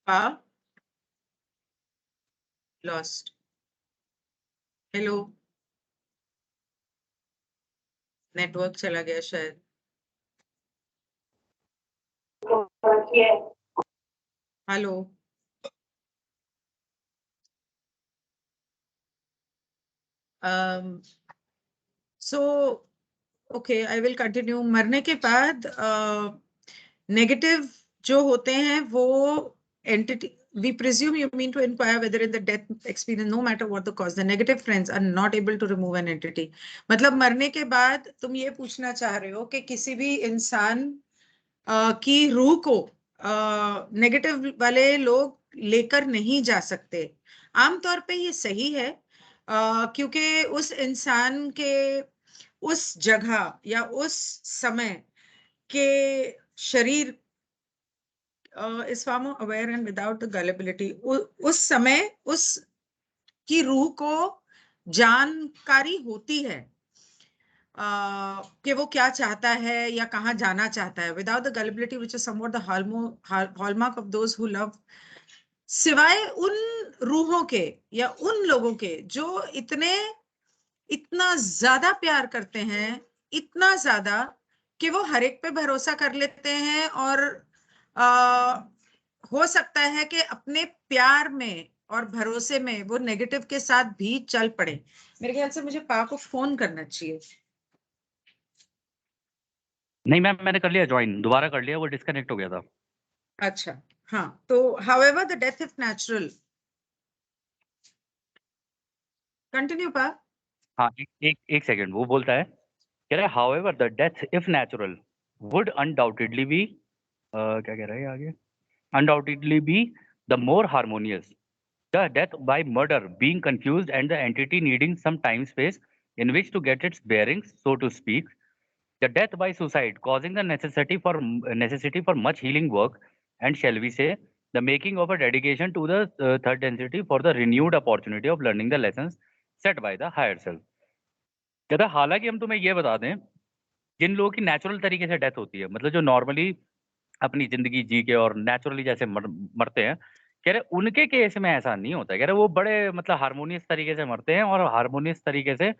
वाह, लॉस्ट, हेलो, नेटवर्क चला गया शायद। Hello, so okay, I will continue. मरने के बाद नेगेटिव जो होते हैं वो entity, we presume you mean to inquire whether in the death experience no matter what the cause the negative friends are not able to remove an entity. मतलब मरने के बाद तुम ये पूछना चाह रहे हो कि किसी भी इंसान की रूह को नेगेटिव वाले लोग लेकर नहीं जा सकते। आमतौर पे ये सही है, क्योंकि उस इंसान के उस जगह या उस समय के शरीर is far more aware and without the gullibility, उस समय उस की रूह को जानकारी होती है कि वो क्या चाहता है या कहाँ जाना चाहता है। Without the gullibility which is somewhat the hallmark of those who love, सिवाय उन रूहों के या उन लोगों के जो इतना ज्यादा प्यार करते हैं, इतना ज्यादा कि वो हर एक पे भरोसा कर लेते हैं, और आ, हो सकता है कि अपने प्यार में और भरोसे में वो नेगेटिव के साथ भी चल पड़े। मेरे ख्याल से मुझे पा को फोन करना चाहिए। नहीं मैम, मैंने कर लिया ज्वाइन, दोबारा कर लिया, वो डिस्कनेक्ट हो गया था। अच्छा, हाँ, तो however the death if natural, continue पा। हाँ, एक सेकंड, वो बोलता है, कह रहा है however the death if natural would undoubtedly be, क्या कह रहा है आगे, undoubtedly be the more harmonious, the death by murder being confused and the entity needing some time space in which to get its bearings, so to speak. The death by suicide causing the necessity for much healing work, and shall we say the making of a dedication to the third density for the renewed opportunity of learning the lessons set by the higher self. कहता हालांकि हम तुम्हें यह बता दें, जिन लोगों की नेचुरल तरीके से डेथ होती है, मतलब जो नॉर्मली अपनी जिंदगी जी के और नेचुरली जैसे मरते हैं, कह रहे उनके केस में ऐसा नहीं होता है। कह रहे वो बड़े मतलब हार्मोनियस तरीके से मरते हैं और हार्मोनियस तरीके से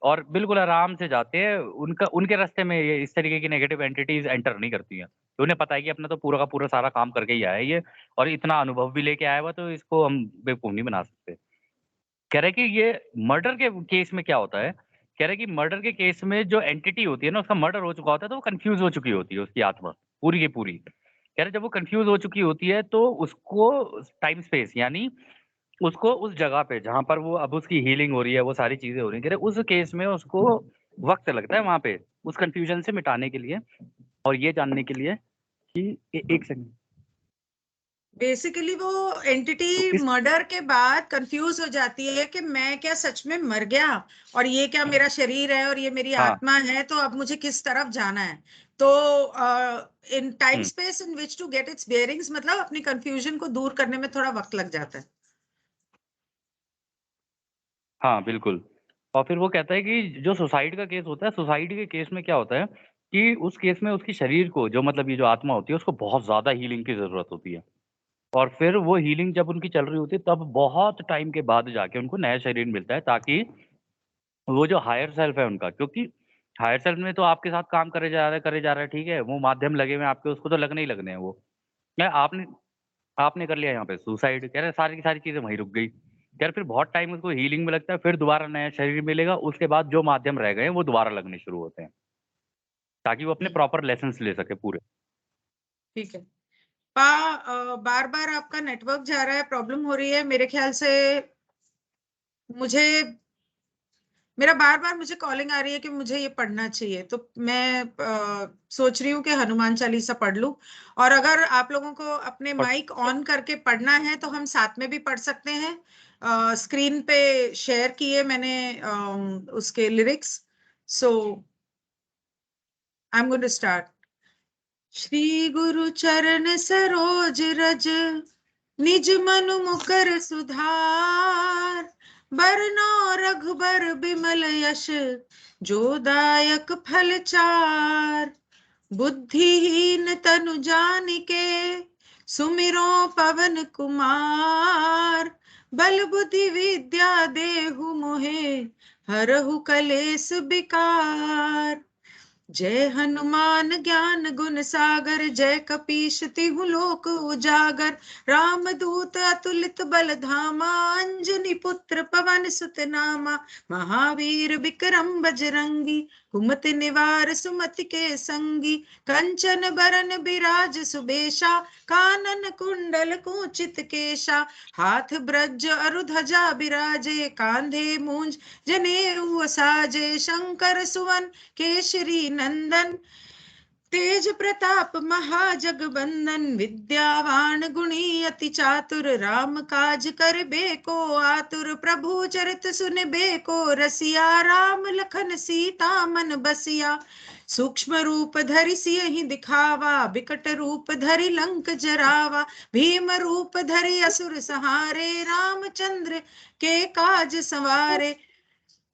और बिल्कुल आराम से जाते हैं। उनका उनके रास्ते में ये इस तरीके की नेगेटिव एंटिटीज एंटर नहीं करती हैं। तो उन्हें पता है कि अपना तो पूरा का पूरा सारा काम करके ही आया है ये, और इतना अनुभव भी लेके आया हुआ, तो इसको हम बेवकूफ नहीं बना सकते। कह रहे कि ये मर्डर के केस में क्या होता है, कह रहे कि मर्डर के केस में जो एंटिटी होती है ना, उसका मर्डर हो चुका होता है, तो वो कंफ्यूज हो चुकी होती है उसकी आत्मा पूरी की पूरी। कह रहे जब वो कंफ्यूज हो चुकी होती है तो उसको टाइम स्पेस, यानी उसको उस जगह पे जहां पर वो अब उसकी हीलिंग हो रही है, वो सारी चीजें हो रही है, कह रहे उस केस में उसको वक्त लगता है वहां पे उस कंफ्यूजन से मिटाने के लिए, और ये जानने के लिए कि एक सेकंड, बेसिकली वो तो एंटिटी इस मर्डर के बाद कंफ्यूज हो जाती है कि मैं क्या सच में मर गया और ये क्या मेरा शरीर है और ये मेरी हाँ। आत्मा है, तो अब मुझे किस तरफ जाना है। तो in time hmm. Space in which to get its bearings, मतलब अपनी कंफ्यूजन को दूर करने में थोड़ा वक्त लग जाता है। हाँ बिल्कुल। और फिर वो कहता है कि जो सुसाइड का केस होता है, सुसाइड के केस में क्या होता है कि उस केस में उसकी शरीर को, जो मतलब ये जो आत्मा होती है, उसको बहुत ज्यादा हीलिंग की जरूरत होती है। और फिर वो हीलिंग जब उनकी चल रही होती है, तब बहुत टाइम के बाद जाके उनको नया शरीर मिलता है, ताकि वो जो हायर सेल्फ है उनका, क्योंकि हायर सेल्फ में तो आपके साथ काम करे जा रहा है, ठीक है, वो माध्यम लगे हुए हैं आपके, उसको तो लगने ही लगने हैं वो। मैं आपने आपने कर लिया यहाँ पे सुसाइड, कह रहे सारी की सारी चीजें वहीं रुक गई। कह रहे फिर बहुत टाइम उसको हीलिंग में लगता है, फिर दोबारा नया शरीर मिलेगा, उसके बाद जो माध्यम रह गए हैं वो दोबारा लगने शुरू होते हैं, ताकि वो अपने प्रॉपर लेसन ले सके पूरे। ठीक है। बार बार आपका नेटवर्क जा रहा है, प्रॉब्लम हो रही है मेरे ख्याल से। मुझे मेरा बार बार मुझे कॉलिंग आ रही है कि मुझे ये पढ़ना चाहिए, तो मैं सोच रही हूँ कि हनुमान चालीसा पढ़ लूं। और अगर आप लोगों को अपने बट माइक ऑन करके पढ़ना है तो हम साथ में भी पढ़ सकते हैं। स्क्रीन पे शेयर किए मैंने उसके lyrics. So I am going to start. Shri गुरु चरण सरोज रज, निज मनु मुकर सुधार, बरनौ रघुबर बिमल यश, जो दायक फल चार। बुद्धिहीन तनु जानिके, सुमिरो पवन कुमार, बल बुद्धि विद्या देहु मोहे, हरहु कलेस बिकार। जय हनुमान ज्ञान गुण सागर, जय कपीश तिहु लोक उजागर। राम दूत अतुलित बल धामा, अंजनी पुत्र पवन सुत नामा। महावीर विक्रम बजरंगी, कुमति निवार सुमति के संगी। कंचन बरन बिराज सुबेशा, कानन कुंडल कुंचित केशा। हाथ ब्रज अरु ध्वजा बिराजे, कांधे मूंज जनेऊ साजे। शंकर सुवन केसरी नंदन, तेज प्रताप महाजगबंदन। विद्यावान गुणी अति चातुर, राम काज करबे को आतुर। प्रभु चरित सुनबे को रसिया, राम लखन सीता मन बसिया। सूक्ष्म रूप धरि सियहि दिखावा, बिकट रूप धरि लंक जरावा। भीम रूप धरि असुर सहारे, रामचंद्र के काज सवारे।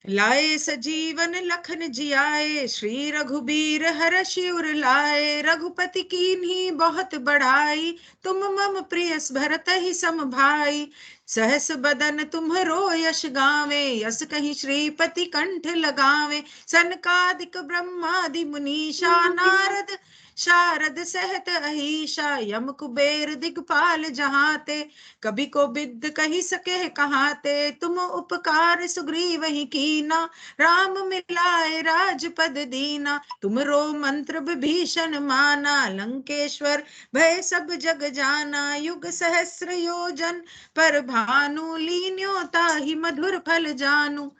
लाए सजीवन लखन जियाए, श्री रघुबीर हरषि उर लाए। रघुपति कीन्ही बहुत बढ़ाई, तुम मम प्रिय भरत ही सम भाई। सहस बदन तुम्हरो यश गावे, यस कहीं श्रीपति कंठ लगावे। सनकादिक ब्रह्मादि मुनीषा, नारद शारद सहत अहिषा। यम कुबेर दिगपाल जहाते, कभी को बिद कही सके कहाते। तुम उपकार सुग्रीव ही कीना, राम मिलाए राजपद दीना। तुमरो मंत्र विभीषण माना, लंकेश्वर भय सब जग जाना। युग सहस्र योजन पर भानु, लीन्यो ताहि मधुर फल जानू।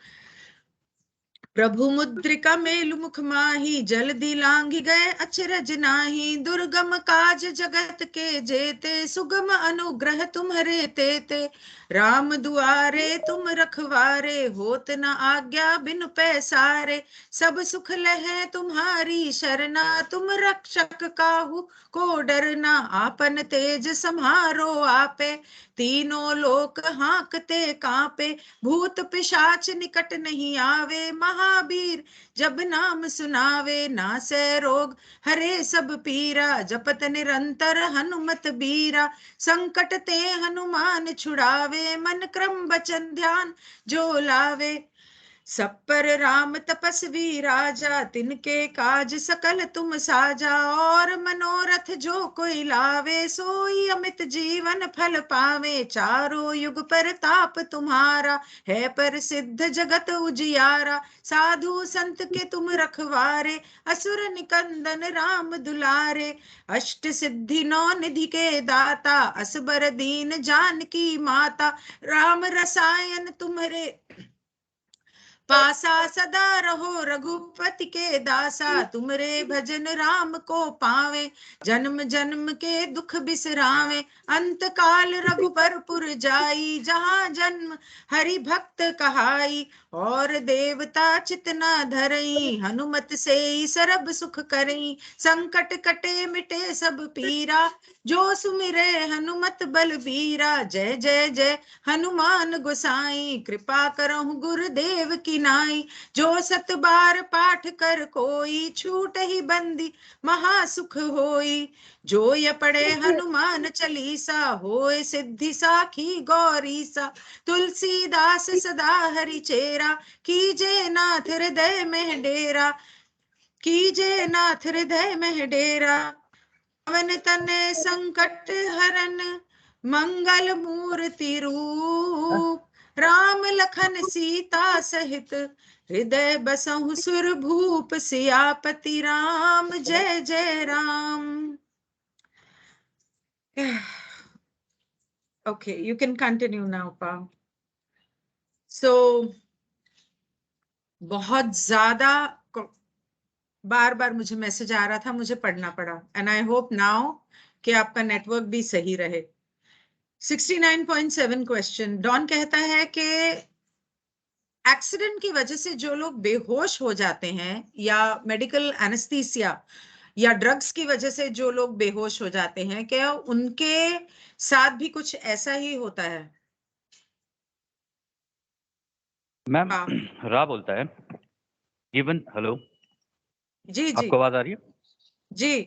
प्रभु मुद्रिका मेलु मुख माही, जल्दी लांघि गए अचरज नाही। दुर्गम काज जगत के जेते, सुगम अनुग्रह तुम्हरे तेते। राम दुआरे तुम रखवारे, होत न आज्ञा बिनु पैसारे। सब सुख लहे तुम्हारी शरणा, तुम रक्षक काहू को डरना। आपन तेज सम्हारो आपे, तीनों लोक हांकते कांपे। भूत पिशाच निकट नहीं आवे, महावीर जब नाम सुनावे। नासै रोग हरे सब पीरा, जपत निरंतर हनुमत बीरा। संकट ते हनुमान छुड़ावे, मन क्रम बचन ध्यान जो लावे। सब पर राम तपस्वी राजा, तिनके काज सकल तुम साजा। और मनोरथ जो कोई लावे, सोई अमित जीवन फल पावे। चारों युग परताप तुम्हारा, है प्रसिद्ध जगत उजियारा। साधु संत के तुम रखवारे, असुर निकंदन राम दुलारे। अष्ट सिद्धि नौ निधि के दाता, असबर दीन जानकी माता। राम रसायन तुम्हरे पासा सदा रहो रघुपति के दासा, तुमरे भजन राम को पावे, जन्म जन्म के दुख बिसरावे, अंत काल रघुबरपुर जाई, जहाँ जन्म हरि भक्त कहाई, और देवता चितना धरई, हनुमत से सरब सुख करई, संकट कटे मिटे सब पीरा, जो सुमिरे हनुमत बलबीरा, जय जय जय हनुमान गोसाई, कृपा करहु गुरुदेव की नाई, जो सत बार पाठ कर कोई, छूट ही बंदी महासुख होई, जो ये पढ़े हनुमान चालीसा, होए सिद्धि साखी गौरीसा, तुलसीदास सदा हरि चेरा, कीजे नाथ हृदय में डेरा, कीजे नाथ हृदय में डेरा, पवन तनय संकट हरन, मंगल मूर्ति रूप, राम लखन सीता सहित, हृदय बसहु सुर भूप, सियापति राम जय जय Ram. Okay, you can continue now, Pa. So, बहुत ज्यादा बार बार मुझे मैसेज आ रहा था, मुझे पढ़ना पड़ा, एंड आई होप नाउ कि आपका नेटवर्क भी सही रहे. 69.7 क्वेश्चन. डॉन कहता है कि एक्सीडेंट की वजह से जो लोग बेहोश हो जाते हैं, या मेडिकल एनेस्थीसिया या ड्रग्स की वजह से जो लोग बेहोश हो जाते हैं, क्या उनके साथ भी कुछ ऐसा ही होता है? मैम हाँ. रा बोलता है गिवन, हेलो जी जी आपको आवाज आ रही है? जी.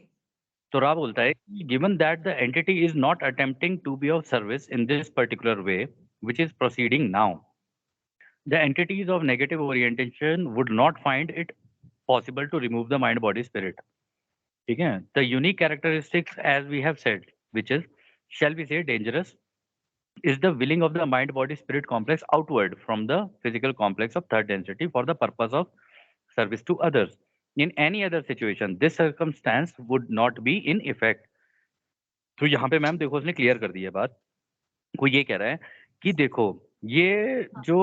तो रा बोलता है given that the entity is not attempting to be of service in this particular way which is proceeding now, the entities of negative orientation would not find it possible to remove the mind body spirit. ठीक है? The unique characteristics, as we have said, which is, shall we say, dangerous, is the willing of the mind body spirit complex outward from the physical complex of third density for the purpose of service to others. In any other situation, this circumstance would not be in effect. तो यहाँ पे मैम देखो उसने क्लियर कर दी है बात. वो ये कह रहा है कि देखो ये जो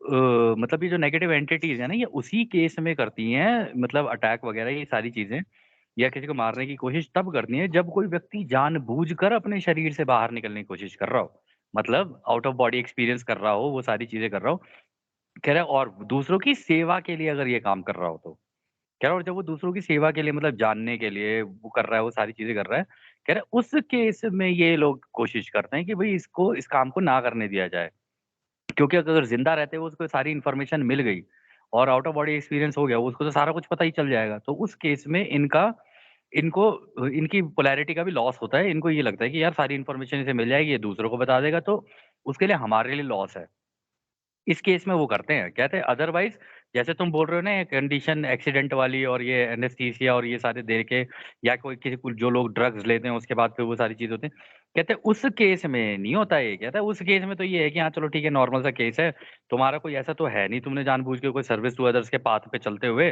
मतलब ये जो नेगेटिव एंटिटीज है ना, ये उसी केस में करती हैं, मतलब अटैक वगैरह ये सारी चीजें, या किसी को मारने की कोशिश तब करती है जब कोई व्यक्ति जानबूझकर अपने शरीर से बाहर निकलने की कोशिश कर रहा हो, मतलब आउट ऑफ बॉडी एक्सपीरियंस कर रहा हो, वो सारी चीजें कर रहा हो. कह रहा है और दूसरों की सेवा के लिए अगर ये काम कर रहा हो तो कह रहा है, और जब वो दूसरों की सेवा के लिए मतलब जानने के लिए वो कर रहा है, वो सारी चीजें कर रहा है, कह रहा है उस केस में ये लोग कोशिश करते हैं कि भाई इसको इस काम को ना करने दिया जाए, क्योंकि अगर जिंदा रहते हुए उसको सारी इन्फॉर्मेशन मिल गई और आउट ऑफ बॉडी एक्सपीरियंस हो गया, उसको तो सारा कुछ पता ही चल जाएगा, तो उस केस में इनको इनकी पोलैरिटी का भी लॉस होता है. इनको ये लगता है कि यार सारी इन्फॉर्मेशन इसे मिल जाएगी, ये दूसरों को बता देगा, तो उसके लिए हमारे लिए लॉस है. इस केस में वो करते हैं. कहते हैं अदरवाइज जैसे तुम बोल रहे हो ना, ये कंडीशन एक्सीडेंट वाली और ये एनेस्थीसिया और ये सारे दे के, या कोई किसी को जो लोग ड्रग्स लेते हैं उसके बाद फिर वो सारी चीज होती है, कहते हैं उस केस में नहीं होता है. कहता है उस केस में तो ये है कि हाँ चलो ठीक है, नॉर्मल सा केस है, तुम्हारा कोई ऐसा तो है नहीं, तुमने जानबूझ के कोई सर्विस टू अदर्स के पाथ पे चलते हुए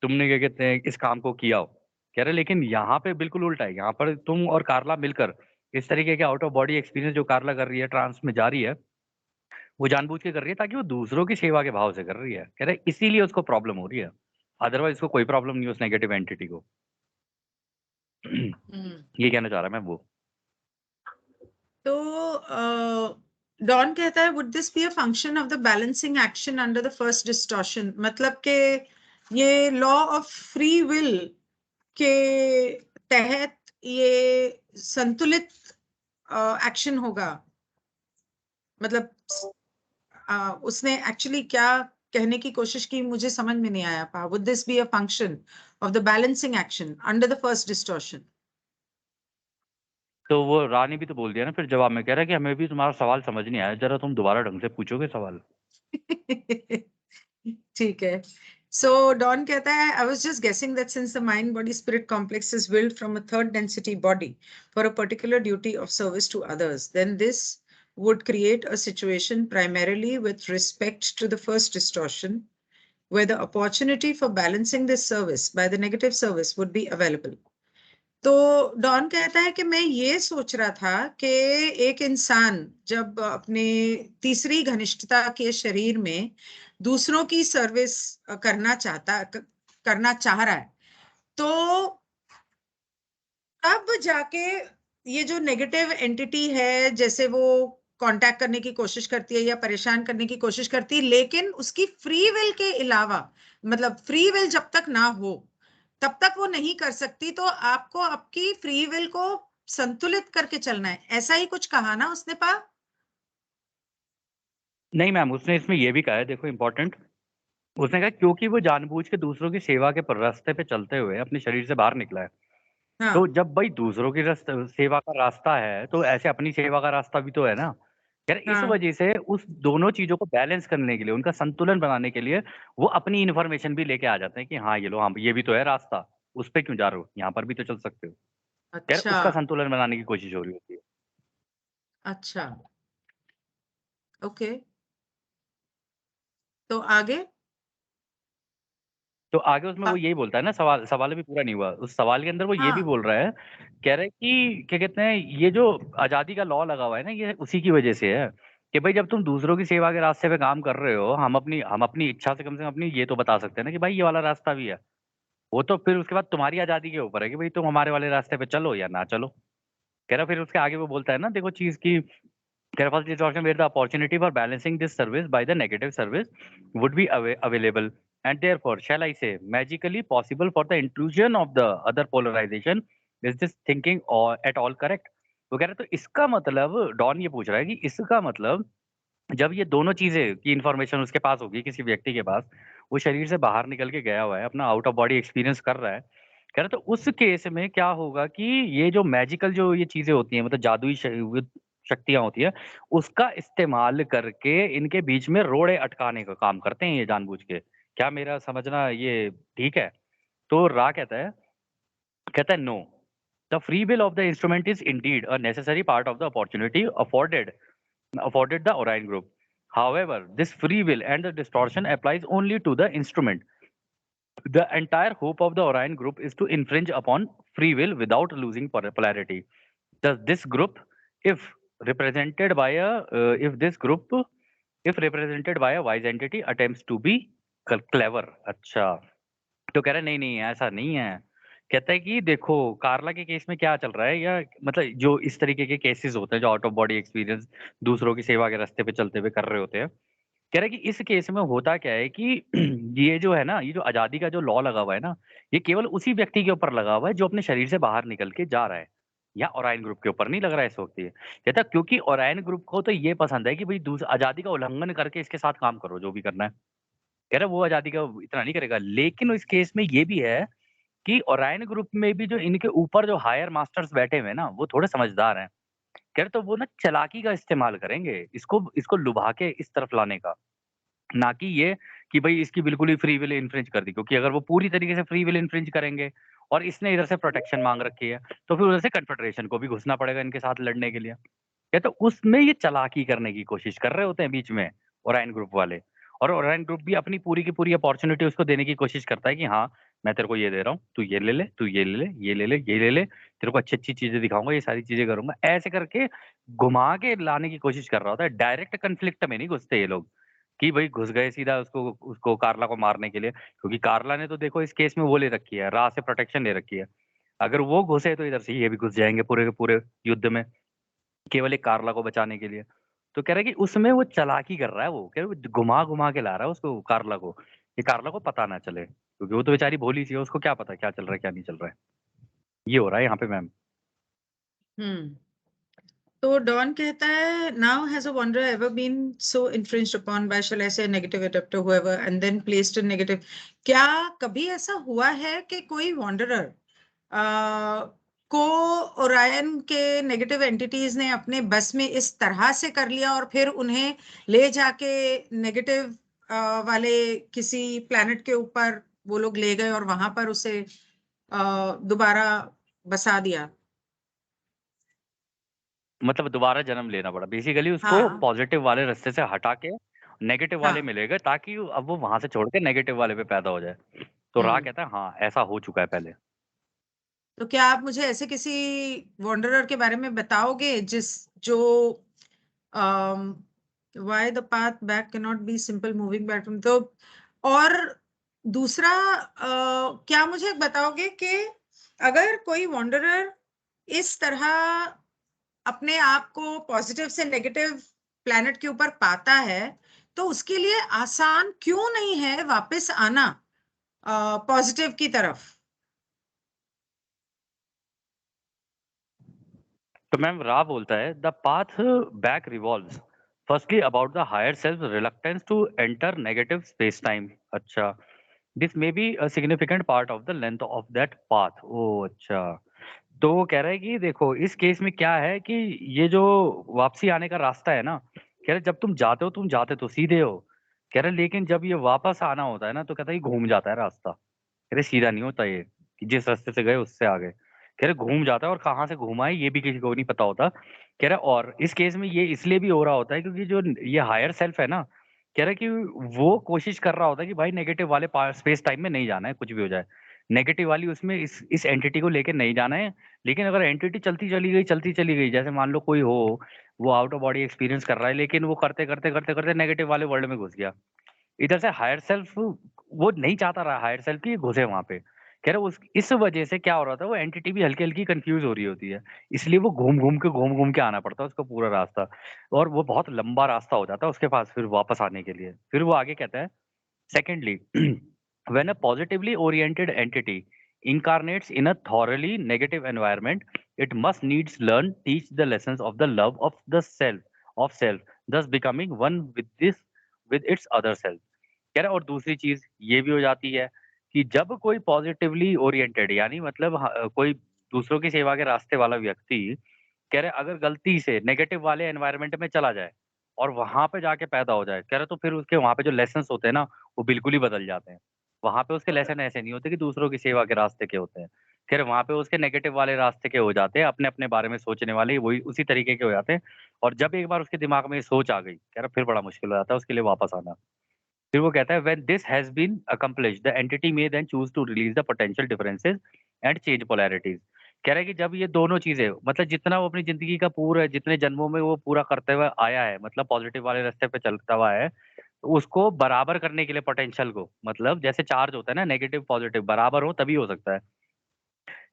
तुमने क्या कहते हैं इस काम को किया हो. कह रहे लेकिन यहाँ पे बिल्कुल उल्टा है. यहाँ पर तुम और कार्ला मिलकर इस तरीके के आउट ऑफ बॉडी एक्सपीरियंस जो कार्ला कर रही है, ट्रांस में जा रही है, वो जानबूझ के कर रही है ताकि वो दूसरों की सेवा के भाव से कर रही है. कह रहे इसीलिए उसको प्रॉब्लम हो रही है, अदरवाइज उसको कोई प्रॉब्लम नहीं है उस नेगेटिव एंटिटी को. ये कहना चाह रहा है मैं वो. तो डॉन कहता है would this be a function of the balancing action under the first distortion, मतलब के ये लॉ ऑफ फ्री विल के तहत ये संतुलित एक्शन होगा, मतलब उसने एक्चुअली क्या कहने की कोशिश की मुझे समझ में नहीं आया. पा would this be a function of the balancing action under the first distortion? तो वो रानी भी तो बोल दिया ना फिर जवाब में, कह रहा है कि हमें भी तुम्हारा सवाल समझ नहीं आया, जरा तुम दोबारा ढंग से पूछोगे सवाल. ठीक है. So Don कहता है I was just guessing that since the mind body spirit complex is willed from a third density body for a particular duty of service to others, then this would create a situation primarily with respect to the first distortion where the opportunity for balancing this service by the negative service would be available. तो डॉन कहता है कि मैं ये सोच रहा था कि एक इंसान जब अपने तीसरी घनिष्ठता के शरीर में दूसरों की सर्विस करना चाह रहा है, तो अब जाके ये जो नेगेटिव एंटिटी है, जैसे वो कॉन्टैक्ट करने की कोशिश करती है या परेशान करने की कोशिश करती है, लेकिन उसकी फ्री विल के अलावा, मतलब फ्री विल जब तक ना हो, तब तक वो नहीं कर सकती। तो आपको आपकी फ्री विल को संतुलित करके चलना है, ऐसा ही कुछ कहा ना उसने नहीं मैम, उसने इसमें ये भी कहा है, देखो इम्पोर्टेंट, उसने कहा क्योंकि वो जानबूझ के दूसरों की सेवा के रास्ते पे चलते हुए अपने शरीर से बाहर निकला है। तो हाँ, जब भाई दूसरों की सेवा का रास्ता है, तो ऐसे अपनी सेवा का रास्ता भी तो है ना। यार इस हाँ, वजह से उस दोनों चीजों को बैलेंस करने के लिए, उनका संतुलन बनाने के लिए वो अपनी इन्फॉर्मेशन भी लेके आ जाते हैं कि हाँ ये लो, हाँ ये भी तो है रास्ता, उस पे क्यों जा रहे हो, यहाँ पर भी तो चल सकते हो। यार अच्छा, उसका संतुलन बनाने की कोशिश हो रही होती है। अच्छा, ओके, तो आगे? तो आगे उसमें वो यही बोलता है ना, सवाल सवाल भी पूरा नहीं हुआ, उस सवाल के अंदर वो ये भी हाँ, बोल रहा है, कह रहा है कि क्या कहते हैं, ये जो आजादी का लॉ लगा हुआ है ना, ये उसी की वजह से है कि भाई जब तुम दूसरों की सेवा के रास्ते पे काम कर रहे हो, हम अपनी इच्छा से कम अपनी ये तो बता सकते हैं ना कि भाई ये वाला रास्ता भी है। वो तो फिर उसके बाद तुम्हारी आजादी के ऊपर है कि भाई तुम हमारे वाले रास्ते पे चलो या ना चलो। कह रहा फिर उसके आगे वो बोलता है ना, देखो चीज की, कह रहा first distortion where the opportunity for balancing this service by the negative service would be available, and therefore shall I say magically possible for the inclusion of the other polarization, is this thinking or at all correct? वो कह रहा है, तो इसका मतलब डॉन ये पूछ रहा है कि इसका मतलब जब ये दोनों चीजें की इंफॉर्मेशन उसके पास होगी, किसी व्यक्ति के पास, वो शरीर से बाहर निकल के गया हुआ है, अपना आउट ऑफ बॉडी एक्सपीरियंस कर रहा है, कह रहा तो उस केस में क्या होगा कि ये जो मैजिकल जो ये चीजें होती हैं, मतलब जादुई शक्तियां होती है, उसका इस्तेमाल करके इनके बीच में रोड़े अटकाने का काम करते हैं ये जानबूझ के। क्या मेरा समझना ये ठीक है? तो रा कहता है no, the free will of the instrument is indeed a necessary part of the opportunity afforded the Orion group. However, this free will and the distortion applies only to the instrument. The entire hope of the Orion group is to infringe upon free will without losing polarity. Thus, this group, if represented by if this group, if represented by a wise entity, attempts to be clever. अच्छा, तो कह रहा है नहीं नहीं ऐसा नहीं है। कहता है कि देखो कार्ला के केस में क्या चल रहा है, या मतलब जो इस तरीके के केसेस होते हैं जो आउट ऑफ बॉडी एक्सपीरियंस दूसरों की सेवा के रास्ते पे चलते हुए कर रहे होते हैं, कह रहा है कि इस केस में होता क्या है कि ये जो है ना, ये जो आजादी का जो लॉ लगा हुआ है ना, ये केवल उसी व्यक्ति के ऊपर लगा हुआ है जो अपने शरीर से बाहर निकल के जा रहा है, या ओरायन ग्रुप के ऊपर नहीं लग रहा है इस वक्त। ये कहता है क्योंकि ओरायन ग्रुप को तो ये पसंद है कि भाई आजादी का उल्लंघन करके इसके साथ काम करो जो भी करना है। कह रहा है वो आजादी का इतना नहीं करेगा, लेकिन इस केस में ये भी है कि ओरायन ग्रुप में भी जो इनके ऊपर जो हायर मास्टर्स बैठे हुए हैं ना, वो थोड़े समझदार हैं। कह रहे तो वो ना चालाकी का इस्तेमाल करेंगे, इसको इसको लुभा के इस तरफ लाने का, ना कि ये कि भई इसकी बिल्कुल ही फ्री विल इन्फ्रिंज कर दी, क्योंकि अगर वो पूरी तरीके से फ्री विल इन्फ्रिंज करेंगे और इसने इधर से प्रोटेक्शन माँग रखी है, तो फिर उधर से कन्फेडरेशन को भी घुसना पड़ेगा इनके साथ लड़ने के लिए। या तो उसमें ये चालाकी करने की कोशिश कर रहे होते हैं बीच में ओरायन ग्रुप वाले, और ओरायन ग्रुप भी अपनी पूरी की पूरी अपॉर्च्युनिटी उसको देने की कोशिश करता है कि हाँ, मैं तेरे को ये दे रहा हूँ, तू ये ले ले, तू ये ले ले, ये ले ले, ये ले ले, तेरे को अच्छी-अच्छी चीज़ें दिखाऊँगा, ये सारी चीज़ें करूँगा। ऐसे करके घुमा के लाने की कोशिश कर रहा होता है, डायरेक्ट कॉन्फ्लिक्ट में नहीं घुसते ये लोग, कि भई घुस गए सीधा उसको उसको कार्ला को मारने के लिए, क्योंकि कार्ला ने तो देखो इस केस में वो ले रखी है, रा से प्रोटेक्शन ले रखी है। अगर वो घुसे तो इधर से ये भी घुस जाएँगे पूरे के पूरे युद्ध में। केवल एक कार्ला को बचाने के लिए। तो कह रहा है कि उसमें वो चालाकी कर रहा है वो, कह रहा है वो घुमा-घुमा के ला रहा है उसको कार्ला को, कि कार्ला को पता ना चले। क्योंकि वो तो बेचारी भोली-सी है, उसको क्या पता क्या चल रहा है, क्या नहीं चल रहा है। ये हो रहा है यहाँ पे मैम। हम्म। तो डॉन कहता है, now has a wanderer ever been so infringed upon by, shall I say, negative adapter whoever and then placed in negative? क्या कभी ऐसा हुआ है कि कोई wanderer को ओरायन के नेगेटिव एंटिटीज ने अपने बस में इस तरह से कर लिया और फिर उन्हें ले जाके नेगेटिव वाले किसी प्लैनेट के ऊपर वो लोग ले गए और वहां पर उसे दोबारा बसा दिया? मतलब दोबारा जन्म लेना पड़ा। बेसिकली उसको हाँ, पॉज़िटिव वाले रास्ते से हटा के नेगेटिव वाले हाँ। में ले गए, ताकि अब वो वहाँ से छोड़ के नेगेटिव वाले पे पैदा हो जाए। तो रा हम्म। कहता है हाँ, ऐसा हो चुका है पहले। तो क्या आप मुझे ऐसे किसी वॉन्डरर के बारे में बताओगे जिस जो Why the path back cannot be simple moving back from, तो और दूसरा क्या मुझे एक बताओगे कि अगर कोई वॉन्डरर इस तरह अपने आप को पॉजिटिव से नेगेटिव प्लैनेट के ऊपर पाता है, तो उसके लिए आसान क्यों नहीं है वापस आना पॉजिटिव की तरफ? तो मैम रा बोलता है the path back revolves firstly about the higher self reluctance to enter negative space time. अच्छा, this may be a significant part of the length of that path. ओ अच्छा, तो वो कह रहा है कि देखो इस केस में क्या है कि ये जो वापसी आने का रास्ता है ना, कह रहे जब तुम जाते तो सीधे हो, कह रहे लेकिन जब ये वापस आना होता है ना तो कहता है ये घूम जाता है रास्ता। कह रहे सीधा नहीं होता ये कि जिस रास्ते से गए उससे आगे, कह रहे घूम जाता है और कहाँ से घूमा है ये भी किसी को नहीं पता होता। कह रहे और इस केस में ये इसलिए भी हो रहा होता है क्योंकि जो ये हायर सेल्फ है ना, कह रहा है कि वो कोशिश कर रहा होता है कि भाई नेगेटिव वाले स्पेस टाइम में नहीं जाना है, कुछ भी हो जाए नेगेटिव वाली उसमें इस एंटिटी को लेके नहीं जाना है। लेकिन अगर एंटिटी चलती चली गई, जैसे मान लो कोई हो वो आउट ऑफ बॉडी एक्सपीरियंस कर रहा है लेकिन वो करते करते करते करते नेगेटिव वाले वर्ल्ड में घुस गया, इधर से हायर सेल्फ वो नहीं चाहता रहा हायर सेल्फ की घुसे वहां पे। कह रहे उस इस वजह से क्या हो रहा था, वो एंटिटी भी हल्की हल्की कंफ्यूज हो रही होती है, इसलिए वो घूम घूम के आना पड़ता है उसको पूरा रास्ता, और वो बहुत लंबा रास्ता हो जाता है उसके पास फिर वापस आने के लिए। फिर वो आगे कहता है secondly, when a positively oriented entity incarnates in a thoroughly negative environment, it must needs learn teach the lessons of the love of self, thus becoming one with its other self। कह रहा है और दूसरी चीज ये भी हो जाती है कि जब कोई पॉजिटिवली ओरिएंटेड यानी मतलब कोई दूसरों की सेवा के रास्ते वाला व्यक्ति, कह रहे अगर गलती से नेगेटिव वाले एनवायरनमेंट में चला जाए और वहां पे जाके पैदा हो जाए, कह रहे तो फिर उसके वहां पे जो लेसन्स होते हैं ना वो बिल्कुल ही बदल जाते हैं। वहां पे उसके लेसन ऐसे नहीं होते कि दूसरों की सेवा के रास्ते के होते हैं, फिर वहां पे उसके नेगेटिव वाले रास्ते के हो जाते हैं, अपने अपने बारे में सोचने वाले वही उसी तरीके के हो जाते हैं। और जब एक बार उसके दिमाग में ये सोच आ गई, कह रहा फिर बड़ा मुश्किल हो जाता है उसके लिए वापस आना। फिर वो कहता है when this has been accomplished the entity may then choose to release the potential differences and change polarities। कह रहा है कि जब ये दोनों चीजें मतलब जितना वो अपनी जिंदगी का पूरा जितने जन्मों में वो पूरा करते हुए आया है, मतलब पॉजिटिव वाले रास्ते पे चलता हुआ है, तो उसको बराबर करने के लिए पोटेंशियल को, मतलब जैसे चार्ज होता है ना नेगेटिव पॉजिटिव बराबर हो तभी हो सकता है।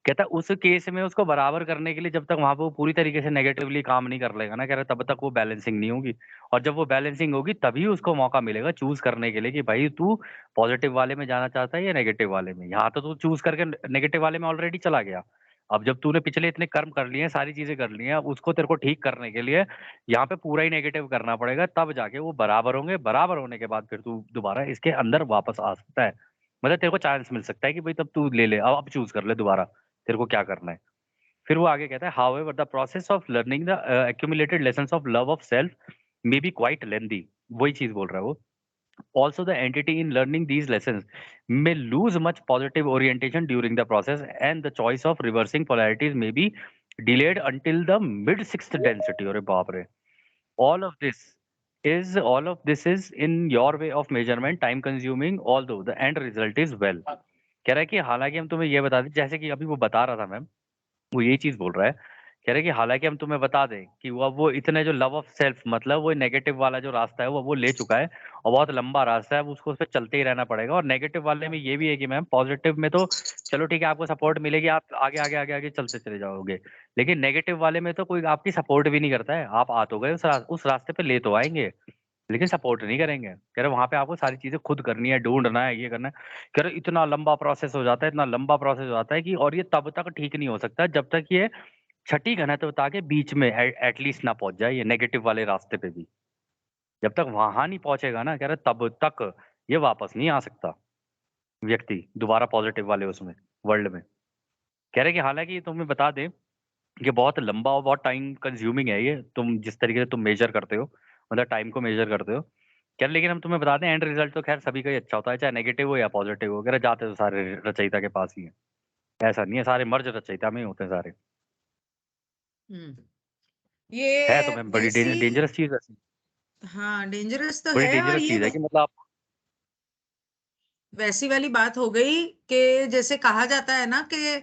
कहता है उस केस में उसको बराबर करने के लिए जब तक वहां पे वो पूरी तरीके से नेगेटिवली काम नहीं कर लेगा ना, कह रहा है तब तक वो बैलेंसिंग नहीं होगी। और जब वो बैलेंसिंग होगी तभी उसको मौका मिलेगा चूज करने के लिए कि भाई तू पॉजिटिव वाले में जाना चाहता है या नेगेटिव वाले में। यहाँ तो तू चूज करके नेगेटिव वाले में ऑलरेडी चला गया। अब जब तूने पिछले इतने कर्म कर लिए हैं, सारी चीजें कर ली हैं, अब उसको तेरे को ठीक करने के लिए यहाँ पे पूरा ही नेगेटिव करना पड़ेगा, तब जाके वो बराबर होंगे। बराबर होने के बाद फिर तू दोबारा इसके अंदर वापस आ सकता है, मतलब तेरे को चांस मिल सकता है कि भाई तब तू ले ले, अब चूज कर ले दोबारा तेरे को क्या करना है। फिर वो आगे कहता है however the process of learning the accumulated lessons of love of self may be quite lengthy। वही चीज बोल रहा है वो। Also the entity in learning these lessons may lose much positive orientation during the process and the choice of reversing polarities may be delayed until the mid sixth density। अरे बाप रे। All of this is in your way of measurement time consuming although the end result is well। कह रहा है कि हालांकि हम तुम्हें ये बता दें, जैसे कि अभी वो बता रहा था मैम, वो यही चीज बोल रहा है। कह रहा है कि हालांकि हम तुम्हें बता दें कि वो इतने जो लव ऑफ सेल्फ मतलब वो नेगेटिव वाला जो रास्ता है वो ले चुका है और बहुत लंबा रास्ता है, अब उसको उस पर चलते ही रहना पड़ेगा। और नेगेटिव वाले में ये भी है कि मैम पॉजिटिव में तो चलो ठीक है आपको सपोर्ट मिलेगी, आप आगे आगे आगे आगे चलते चले जाओगे, लेकिन नेगेटिव वाले में तो कोई आपकी सपोर्ट भी नहीं करता है। आप आ तो गए उस रास्ते पे ले तो आएंगे लेकिन सपोर्ट नहीं करेंगे। कह रहे वहां पे आपको सारी चीजें खुद करनी है, ढूंढना है, ये करना है। कह रहे इतना लंबा प्रोसेस हो जाता है, इतना लंबा प्रोसेस हो जाता है कि और ये तब तक ठीक नहीं हो सकता जब तक ये छठी घनत्वता के बीच में एटलीस्ट ना पहुंच जाए ये नेगेटिव वाले रास्ते पे भी। जब तक वहां नहीं पहुंचेगा ना, कह रहे तब तक ये वापस नहीं आ सकता व्यक्ति दोबारा पॉजिटिव वाले उसमें वर्ल्ड में। कह रहे कि हालांकि तुम्हें बता दें कि बहुत लंबा और बहुत टाइम कंज्यूमिंग है ये, तुम जिस तरीके से तुम मेजर करते हो, मतलब टाइम को मेजर करते हो। क्या लेकिन हम तुम्हें बता दें एंड रिजल्ट तो खैर सभी का ही अच्छा होता है, चाहे नेगेटिव हो या पॉजिटिव हो। अगर जाते तो सारे रचयिता के पास ही है, ऐसा नहीं है सारे मर्ज रचयिता में ही होते हैं सारे। है तो ये मैम बड़ी ऐसी, डेंजरस चीज है, हाँ डेंजरस तो बड़ी है। और डेंजरस ये चीज है कि मतलब आप। वैसी वाली बात हो गई कि जैसे कहा जाता है ना कि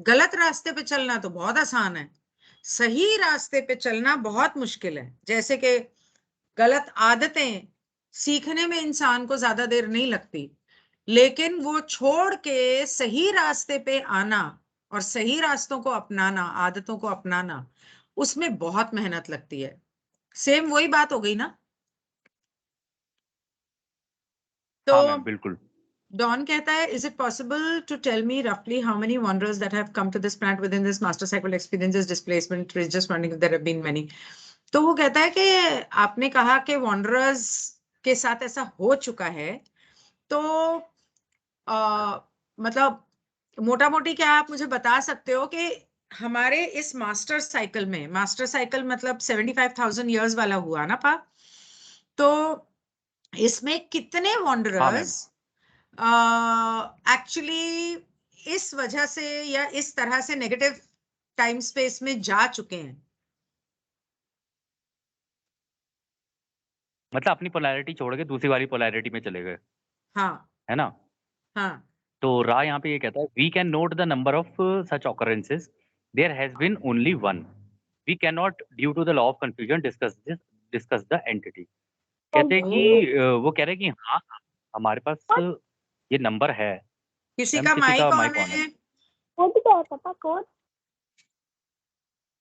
गलत रास्ते पे चलना तो बहुत आसान है, सही रास्ते पे चलना बहुत मुश्किल है। जैसे कि गलत आदतें सीखने में इंसान को ज्यादा देर नहीं लगती, लेकिन वो छोड़ के सही रास्ते पे आना और सही रास्तों को अपनाना, आदतों को अपनाना, उसमें बहुत मेहनत लगती है। सेम वही बात हो गई ना। तो हाँ मैम, बिल्कुल। डॉन कहता है, is it possible to tell me रफली how many wanderers that have come to this planet within this master cycle experiences displacement, just wondering if there have been many। तो वो कहता है कि आपने कहा कि wanderers के साथ ऐसा हो चुका है, तो मतलब मोटा मोटी क्या आप मुझे बता सकते हो कि हमारे इस मास्टर साइकिल में, मास्टर साइकिल मतलब 75,000 ईयर्स वाला हुआ ना पा, तो इसमें कितने हाँ मैम, wanderers एक्चुअली इस वजह से या इस तरह से नेगेटिव टाइम स्पेस में जा चुके हैं? मतलब अपनी पोलैरिटी छोड़ के दूसरी वाली पोलैरिटी में चले गए, हाँ। है ना? हाँ। तो रा यहाँ पे ये कहता है, we can note the number of such occurrences, there has been only one, we can not due to the law of confusion discuss the entity. कहते हैं कि वो कह रहे हैं कि हाँ, हमारे पास ये नंबर है। किसी मैम का किसी का माइक ऑन माइक ऑन है। है?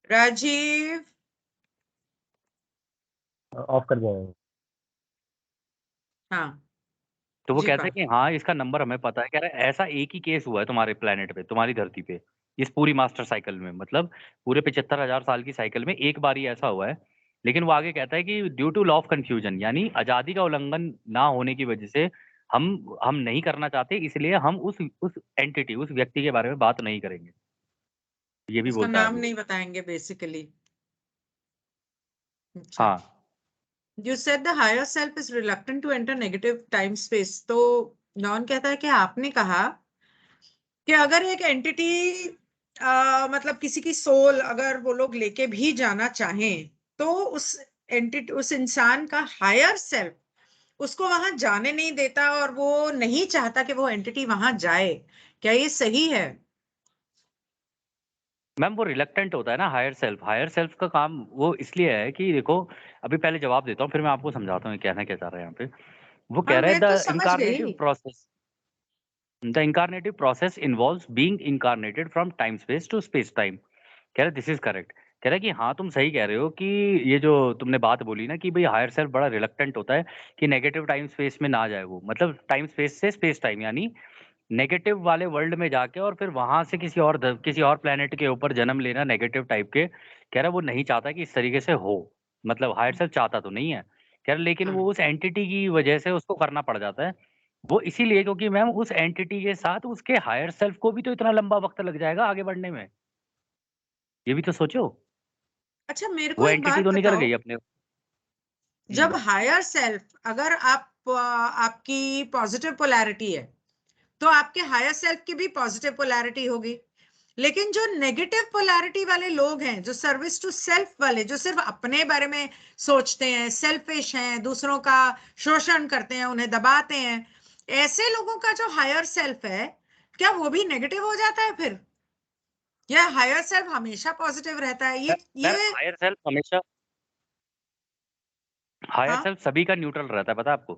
राजीव। ऑफ कर दिया है। हाँ तो वो जी कहते पा। हैं कि हाँ, इसका नंबर हमें पता है। कह रहे हैं ऐसा एक ही केस हुआ है तुम्हारे प्लेनेट पे, तुम्हारी धरती पे, इस पूरी मास्टर साइकिल में, मतलब पूरे 75,000 साल की साइकिल में एक बार ही ऐसा हुआ है। लेकिन वो आगे कहता है कि due to law of confusion, यानी आजादी का उल्लंघन ना होने की वजह से हम नहीं करना चाहते, इसलिए हम उस एंटिटी, उस व्यक्ति के बारे में बात नहीं करेंगे। ये भी उसका बोलता है नाम आगे वो। नहीं बताएंगे बेसिकली। अच्छा। हाँ You said the higher self is reluctant to enter negative time space। तो नॉन कहता है कि आपने कहा कि अगर एक एंटिटी मतलब किसी की सोल अगर वो लोग लेके भी जाना चाहें, तो उस एंटिटी, उस इंसान का हायर सेल्फ उसको वहां जाने नहीं देता और वो नहीं चाहता कि वो एंटिटी वहां जाए। क्या ये सही है? मैम, वो रिलक्टेंट होता है ना हायर सेल्फ। हायर सेल्फ का काम वो इसलिए है कि देखो, अभी पहले जवाब देता हूँ, फिर मैं आपको समझाता हूँ ये कहना क्या चाह रहा है यहाँ पे। वो हाँ कह रहा है मैं तो द समझ इनकारनेटिव गई। Process, the incarnative process involves being incarnated from time space to space time. कह रहे दिस इज करेक्ट। कह रहे कि हाँ, तुम सही कह रहे हो कि ये जो तुमने बात बोली ना कि भाई हायर सेल्फ बड़ा रिलक्टेंट होता है कि नेगेटिव टाइम स्पेस में ना जाए वो, मतलब टाइम स्पेस से स्पेस टाइम, यानी नेगेटिव वाले वर्ल्ड में जाके और फिर वहां से किसी और प्लेनेट के ऊपर जन्म लेना नेगेटिव टाइप के। कह रहा वो नहीं चाहता कि इस तरीके से हो, मतलब हायर सेल्फ चाहता तो नहीं है। कह रहा लेकिन हाँ। वो उस एंटिटी की वजह से उसको करना पड़ जाता है। वो इसीलिए क्योंकि मैम उस एंटिटी के साथ उसके हायर सेल्फ को भी तो इतना लंबा वक्त लग जाएगा आगे बढ़ने में। ये भी तो सोचो। अच्छा मेरे को वो एक एंटिटी बात तो निकल बताओ, गई अपने। जब हम्म। हायर सेल्फ, अगर आप आपकी पॉजिटिव पोलैरिटी है, तो आपके हायर सेल्फ की भी पॉजिटिव पोलैरिटी होगी। लेकिन जो नेगेटिव पोलैरिटी वाले लोग हैं, जो सर्विस टू सेल्फ वाले, जो सिर्फ अपने बारे में सोचते हैं, सेल्फिश हैं, दूसरों का शोषण करते हैं, उन्हें दबाते हैं, ऐसे लोगों का जो हायर सेल्फ है, क्या वो भी नेगेटिव हो जाता है फिर, या हायर सेल्फ हमेशा पॉजिटिव रहता है? मैम ये हायर सेल्फ हमेशा, हायर हाँ। सेल्फ सभी का न्यूट्रल रहता है, पता है आपको?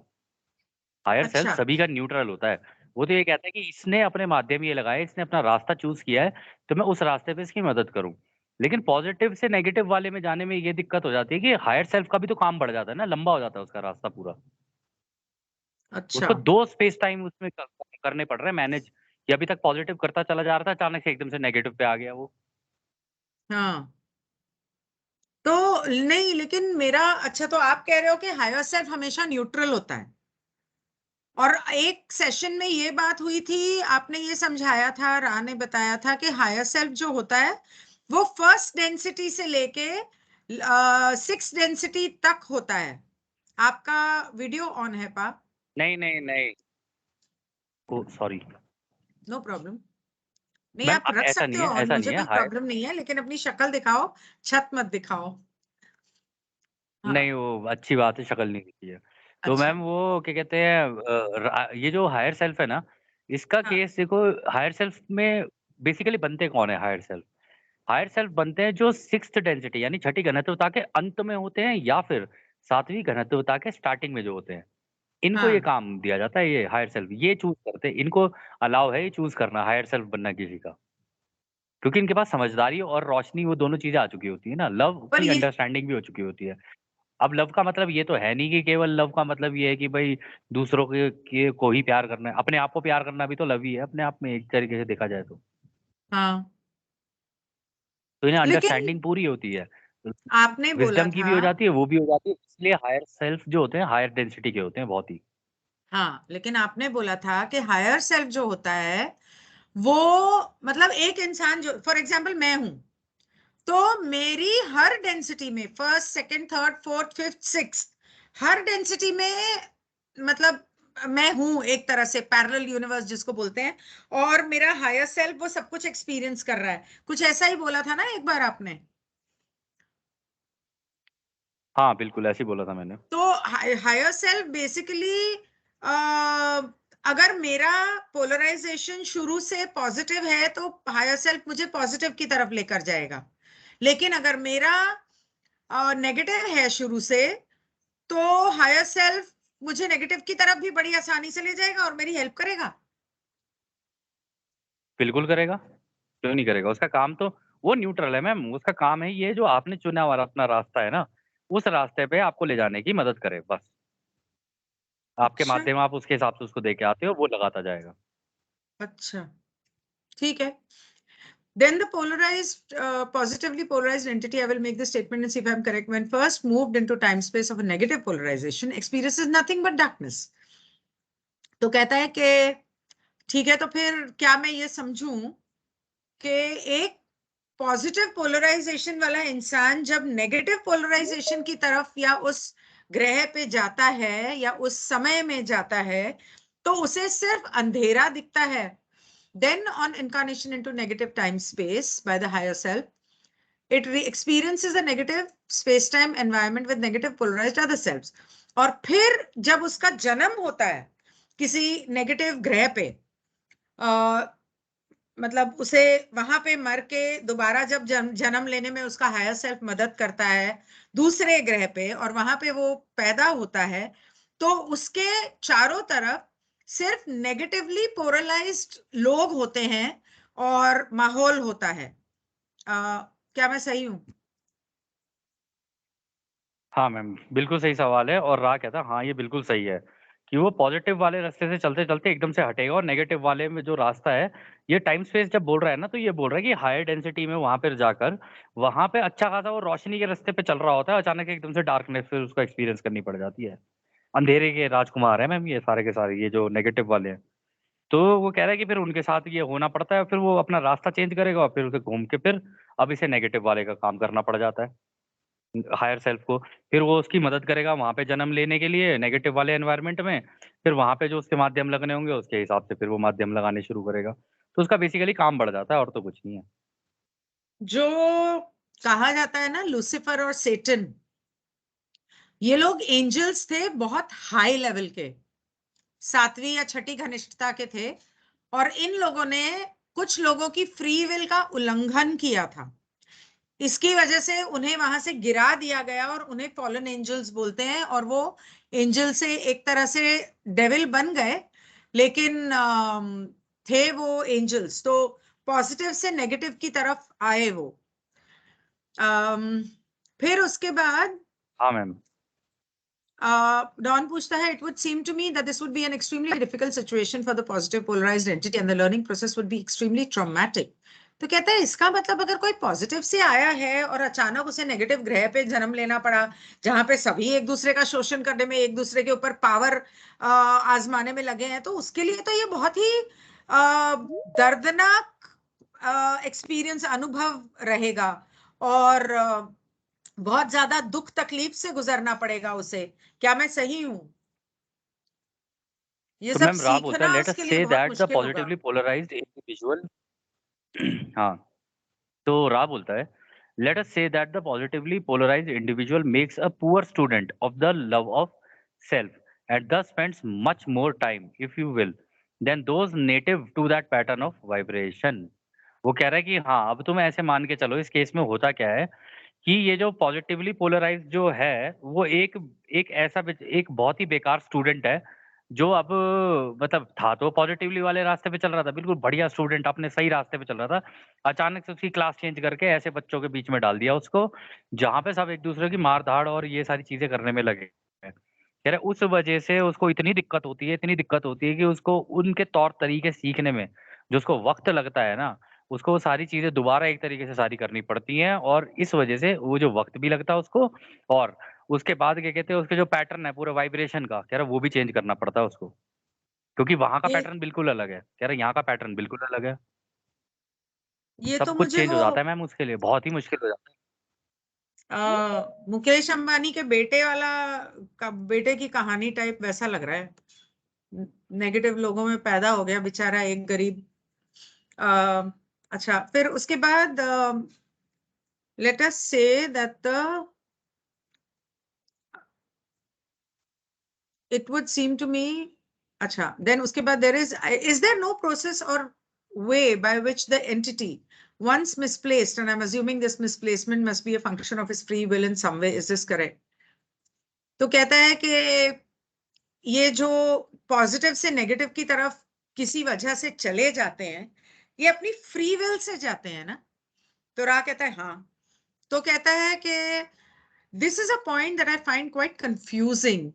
हायर सेल्फ अच्छा। सभी का न्यूट्रल होता है। वो तो ये कहता है कि इसने अपने माध्यम ये लगाया, इसने अपना रास्ता चूज किया है, तो मैं उस रास्ते पे इसकी मदद करूं। लेकिन पॉजिटिव से नेगेटिव वाले में जाने में ये दिक्कत हो जाती है कि हायर सेल्फ का भी तो काम बढ़ जाता है ना, लंबा हो जाता है उसका रास्ता पूरा। अच्छा। उसको दो स्पेस टाइम उसमें करने पड़ रहे हैं मैनेज, कि अभी तक पॉजिटिव करता चला जा रहा था, अचानक से एकदम से नेगेटिव पे आ गया वो। हाँ। तो नहीं, लेकिन मेरा, अच्छा तो आप कह रहे हो कि हायर सेल्फ हमेशा न्यूट्रल होता है, और एक सेशन में ये बात हुई थी, आपने ये समझाया था, रा ने बताया था कि हायर सेल्फ जो होता है वो फर्स्ट डेंसिटी से लेके सिक्स डेंसिटी तक होता है। आपका वीडियो ऑन है पा? नहीं नहीं नहीं, ओ सॉरी नो प्रॉब्लम। नहीं, मैम, आप रख ऐसा सकते नहीं हो है, ऑन, ऐसा नहीं मुझे है कोई हायर। प्रॉब्लम नहीं है, लेकिन अपनी शक्ल दिखाओ, छत मत दिखाओ। हाँ। नहीं, वो अच्छी बात है, शक्ल नहीं दिखती है। तो अच्छा। मैम वो क्या कहते हैं, ये जो हायर सेल्फ है ना, इसका हाँ। केस देखो। हायर सेल्फ में बेसिकली बनते कौन है हायर सेल्फ? हायर सेल्फ बनते हैं जो सिक्स्थ डेंसिटी यानी छठी घनत्वता के अंत में होते हैं, या फिर सातवीं घनत्वता के स्टार्टिंग में जो होते हैं, इनको ये हाँ काम दिया जाता है, ये हायर सेल्फ ये चूज़ करते हैं, इनको अलाउ है ये चूज़ करना हायर सेल्फ बनना किसी का। क्योंकि इनके पास समझदारी और रोशनी वो दोनों चीज़ें आ चुकी होती है ना, लव पर की ये अंडरस्टैंडिंग भी हो चुकी होती है। अब लव का मतलब ये तो है नहीं कि केवल लव का मतलब ये है कि भई दूसरों के को ही प्यार करना है, अपने आप को प्यार करना भी तो लव ही है अपने आप में एक तरीके से देखा जाए तो। हाँ तो इन्हें लेकिन अंडरस्टैंडिंग पूरी होती है। आपने बोला विज़डम की भी था हो जाती है, वो भी हो जाती है, इसलिए हायर सेल्फ जो होते हैं हायर डेंसिटी के होते हैं बहुत ही। हाँ लेकिन आपने बोला था कि हायर सेल्फ जो होता है वो मतलब एक इंसान जो फॉर एग्जांपल मैं हूं तो मेरी हर डेंसिटी में first second third fourth fifth six हर डेंसिटी में मतलब मैं हूं एक तरह से पैरेलल यूनिवर्स जिसको बोलते हैं और मेरा हायर सेल्फ वो सब कुछ एक्सपीरियंस कर रहा है कुछ ऐसा ही बोला था ना एक बार आपने हाँ, बिल्कुल ऐसे ही बोला था मैंने। तो हायर सेल्फ बेसिकली अगर मेरा पोलराइजेशन शुरू से पॉजिटिव है तो हायर सेल्फ मुझे पॉजिटिव की तरफ लेकर जाएगा लेकिन अगर मेरा नेगेटिव है शुरू से तो हायर सेल्फ मुझे नेगेटिव की तरफ भी बड़ी आसानी से ले जाएगा और मेरी हेल्प करेगा बिल्कुल करेगा, क्यों नहीं करेगा? उसका काम तो वो न्यूट्रल है मैम, उसका काम है ये जो आपने चुना हुआ अपना रास्ता है ना, उस रास्ते पे आपको ले जाने की मदद करे बस। आपके अच्छा माध्यम आप उसके हिसाब से उसको दे के आते हो, वो लगाता जाएगा। अच्छा ठीक है then the polarized positively polarized entity I will make the statement and see if I'm correct when first moved into time space of a negative polarization experiences nothing but darkness तो कहता है कि ठीक है तो फिर क्या मैं ये समझूं कि एक पॉजिटिव पोलराइजेशन वाला इंसान जब नेगेटिव पोलराइजेशन की तरफ या उस ग्रह पे जाता है या उस समय में जाता है तो उसे सिर्फ अंधेरा दिखता है then on incarnation into negative time space by the higher self it experiences a negative space time environment with negative polarized other selves और फिर जब उसका जन्म होता है किसी नेगेटिव ग्रह पे मतलब उसे वहां पे मर के दोबारा जब जन्म लेने में उसका हायर सेल्फ मदद करता है दूसरे ग्रह पे और वहां पे वो पैदा होता है तो उसके चारों तरफ सिर्फ नेगेटिवली पोलराइज्ड लोग होते हैं और माहौल होता है क्या मैं सही हूं हाँ मैम, बिल्कुल सही सवाल है और रहा क्या था हाँ, ये बिल्कुल सही है कि वो पॉज़िटिव वाले रास्ते से चलते-चलते एकदम से हटेगा और नेगेटिव वाले में जो रास्ता है, ये टाइम स्पेस जब बोल रहा है ना, तो ये बोल रहा है कि हायर डेंसिटी में वहाँ पर जाकर, वहाँ पे अच्छा खासा वो रोशनी के रास्ते पे चल रहा होता है, अचानक एकदम से डार्कनेस फिर उसको एक्सपीरियंस करनी पड़ जाती है। अंधेरे के राजकुमार हैं मैम ये सारे के सारे, ये जो नेगेटिव वाले हैं। तो वो कह रहा है कि फिर उनके साथ ये होना पड़ता है, फिर वो अपना रास्ता चेंज करेगा और फिर उसे घूम के फिर अब इसे नेगेटिव वाले का काम करना पड़ जाता है, हायर सेल्फ को। फिर वो उसकी मदद करेगा वहाँ पे जन्म लेने के लिए नेगेटिव वाले एनवायरनमेंट में, फिर वहाँ पे जो उसके माध्यम लगने होंगे, उसके हिसाब से फिर वो माध्यम लगाने शुरू करेगा। तो उसका बेसिकली काम बढ़ जाता है और तो कुछ नहीं है। जो कहा जाता है ना लूसीफर और सेटन ये लोग एंजल्स थे बहुत हाई लेवल के सातवीं या छठी घनिष्ठता के थे और इन लोगों ने कुछ लोगों की फ्री विल का उल्लंघन किया था इसकी वजह से उन्हें वहां से गिरा दिया गया और उन्हें फॉलन एंजल्स बोलते हैं और वो एंजल से एक तरह से डेविल बन गए लेकिन थे वो एंजल्स तो पॉजिटिव से नेगेटिव की तरफ आए वो फिर उसके बाद हाँ मैम। Don पूछता है it would seem to me that this would be an extremely difficult situation for the positive polarized entity and the learning process would be extremely traumatic. तो कहता है इसका मतलब अगर कोई पॉजिटिव से आया है और अचानक उसे नेगेटिव ग्रह पे जन्म लेना पड़ा जहां पे सभी एक दूसरे का शोषण करने में एक दूसरे के ऊपर पावर आजमाने में लगे हैं तो उसके लिए तो ये बहुत ही दर्दनाक एक्सपीरियंस अनुभव रहेगा और बहुत ज्यादा दुख तकलीफ से गुजरना पड़ेगा उसे क्या मैं सही हूं ये तो सब मैम रा बोलता है सीखना लेट अस उसके लिए से बहुत दैट द मुश्किल होगा पॉजिटिवली पोलराइज्ड इंडिविजुअल हाँ, तो रा बोलता है let us say that the positively polarised individual makes a poor student of the love of self and thus spends much more time if you will than those native to that pattern of vibration। वो कह रहा है कि हाँ अब तुम ऐसे मान के चलो इस केस में होता क्या है कि ये जो पॉजिटिवली पोलराइज्ड जो है वो एक बहुत ही बेकार स्टूडेंट है, जो अब मतलब था तो पॉजिटिवली वाले रास्ते पे चल रहा था, बिल्कुल बढ़िया स्टूडेंट, अपने सही रास्ते पे चल रहा था। अचानक से उसकी क्लास चेंज करके ऐसे बच्चों के बीच में डाल दिया उसको, जहाँ पे सब एक दूसरे की मार-धाड़ और ये सारी चीज़ें करने में लगे हैं। कह रहे उस वजह से उसको इतनी दिक्कत होती है कि उसको उनके तौर-तरीके सीखने में, जो उसको वक़्त लगता है ना, उसको वो सारी चीज़ें दोबारा एक तरीके से सारी करनी पड़ती हैं, और इस वजह से वो जो वक़्त भी लगता है उसको, और उसके बाद क्या कहते हैं, उसके जो पैटर्न है पूरे वाइब्रेशन का, कह रहा वो भी चेंज करना पड़ता है उसको। क्योंकि वहाँ का ये पैटर्न बिल्कुल अलग है। कह रहा यहाँ का पैटर्न बिल्कुल अलग है। ये तो सब कुछ मुझे चेंज हो वो जाता है मैम उसके लिए, बहुत ही मुश्किल हो जाता है। मुकेश अंबानी के बेटे की कहानी टाइप वैसा लग रहा है। नेगेटिव लोगों में पैदा हो गया बेचारा एक गरीब। अच्छा, फिर उसके बाद let us say that it would seem to me, अच्छा, then उसके बाद is there no process or way by which the entity once misplaced, and I'm assuming this misplacement must be a function of his free will in some way, is this correct? तो कहता है कि ये जो पॉजिटिव से नेगेटिव की तरफ किसी वजह से चले जाते हैं, ये अपनी फ्री विल से जाते हैं ना? तो रा कहता है हाँ। तो कहता है कि this is a point that I find quite confusing.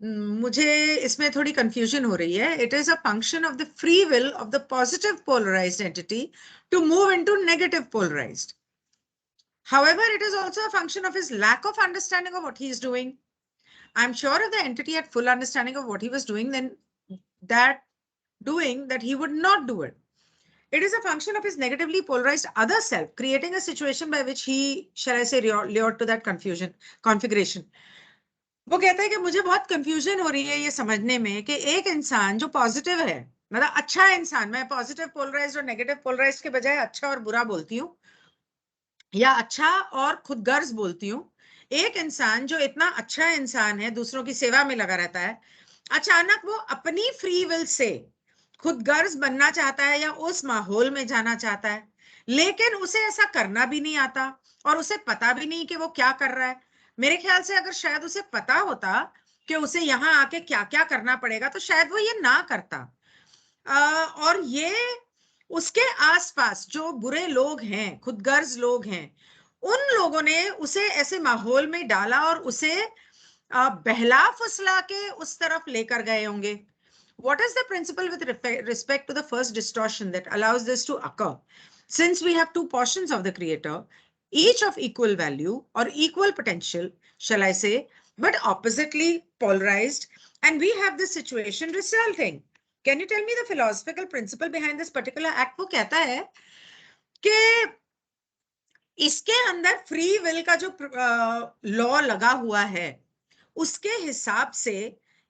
मुझे इसमें थोड़ी कंफ्यूजन हो रही है। It is a function of the free will of the positive polarised entity to move into negative polarised. However, it is also a function of his lack of understanding of what he is doing. I'm sure if the entity had full understanding of what he was doing, then that he would not do it. It is a function of his negatively polarized other self, creating a situation by which he, shall I say, lured to that configuration. वो कहता है कि मुझे बहुत कंफ्यूजन हो रही है ये समझने में कि एक इंसान जो पॉजिटिव है, मतलब अच्छा इंसान, मैं पॉजिटिव पोलराइज्ड और नेगेटिव पोलराइज्ड के बजाय अच्छा और बुरा बोलती हूँ, या अच्छा और खुदगर्ज बोलती हूँ। एक इंसान जो इतना अच्छा इंसान है, दूसरों की सेवा में लगा रहता है, अचानक वो अपनी फ्री विल से खुदगर्ज बनना चाहता है या उस माहौल में जाना चाहता है, लेकिन उसे ऐसा करना भी नहीं आता और उसे पता भी नहीं कि वो क्या कर रहा है। मेरे ख्याल से अगर शायद उसे पता होता कि उसे यहाँ आके क्या क्या करना पड़ेगा, तो शायद वो ये ना करता। और ये उसके आसपास जो बुरे लोग हैं, खुदगर्ज लोग हैं, उन लोगों ने उसे ऐसे माहौल में डाला और उसे बहला फुसला के उस तरफ लेकर गए होंगे। What is the principle with respect to the first distortion that allows this to occur? Since we have two portions of the creator, each of equal value or equal potential, shall I say, but oppositely polarized, and we have this situation resulting. Can you tell me the philosophical principle behind this particular act? वो कहता है कि इसके अंदर फ्री विल का जो लॉ लगा हुआ है, उसके हिसाब से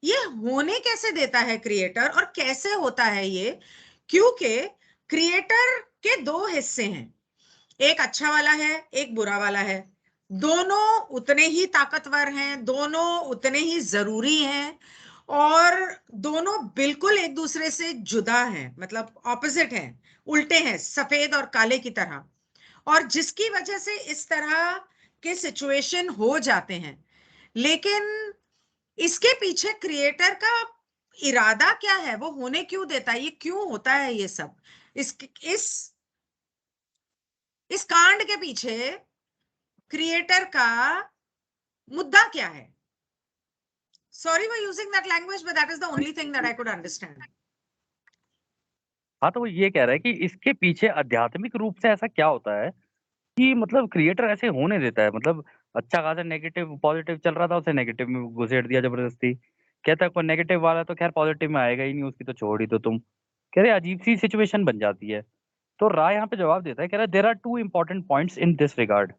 ये होने कैसे देता है क्रिएटर, और कैसे होता है ये? क्योंकि क्रिएटर के दो हिस्से हैं, एक अच्छा वाला है, एक बुरा वाला है। दोनों उतने ही ताकतवर हैं, दोनों उतने ही जरूरी हैं, और दोनों बिल्कुल एक दूसरे से जुदा हैं, मतलब ऑपोजिट हैं, उल्टे हैं, सफेद और काले की तरह। और जिसकी वजह से इस तरह के सिचुएशन हो जाते हैं। लेकिन इसके पीछे क्रिएटर का इरादा क्या है? वो होने क्यों देता है? ये क्यों होता है ये सब? इस इस इस कांड के पीछे क्रिएटर का मुद्दा क्या है? Sorry for using that language, but that is the only thing that I could understand. हाँ, तो वो ये कह रहा है कि इसके पीछे आध्यात्मिक रूप से ऐसा क्या होता है कि मतलब क्रिएटर ऐसे होने देता है, मतलब अच्छा खासा नेगेटिव पॉजिटिव चल रहा था, उसे नेगेटिव में घुसेड़ दिया जबरदस्ती। कहता है कोई नेगेटिव वाला तो खैर पॉजिटिव में आएगा ही नहीं, उसकी तो छोड़ ही दो तुम। कह रहे अजीब सी सिचुएशन बन जाती है। तो राय यहाँ पे जवाब देता है, कह रहा है there are two important points in this regard.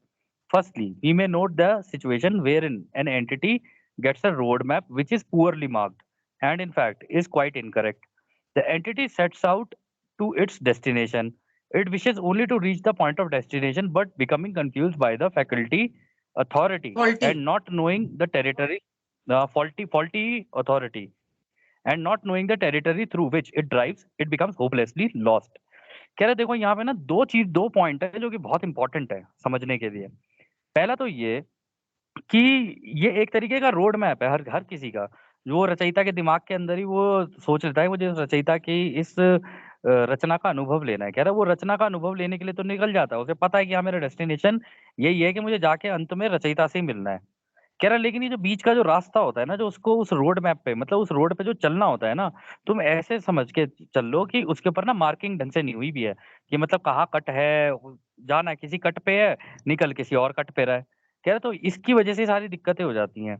Firstly we may note the situation wherein an entity gets a road map which is poorly marked and in fact is quite incorrect. The entity sets out to its destination. It wishes only to reach the point of destination, but becoming confused by the faculty, authority, Faulty. and not knowing the territory, faulty authority, and not knowing the territory through which it drives, it becomes hopelessly lost. कह रहे देखो यहाँ पे ना दो पॉइंट है जो कि बहुत इंपॉर्टेंट है समझने के लिए। पहला तो ये कि ये एक तरीके का रोड मैप है हर हर किसी का। जो रचयिता के दिमाग के अंदर ही वो सोच लेता है, मुझे रचयिता की इस रचना का अनुभव लेना है। कह रहा है वो रचना का अनुभव लेने के लिए तो निकल जाता है। उसे पता है कि हाँ, मेरा डेस्टिनेशन यही है कि मुझे जाके अंत में रचयिता से ही मिलना है। कह रहा है लेकिन ये जो बीच का जो रास्ता होता है ना, जो उसको उस रोड मैप पे मतलब उस रोड पे जो चलना होता है ना, तुम ऐसे समझ के चल लो कि उसके ऊपर ना मार्किंग ढंग से नहीं हुई भी है, कि मतलब कहाँ कट है, जाना किसी कट पे है, निकल किसी और कट पे रहा है। कह रहे तो इसकी वजह से सारी दिक्कतें हो जाती हैं।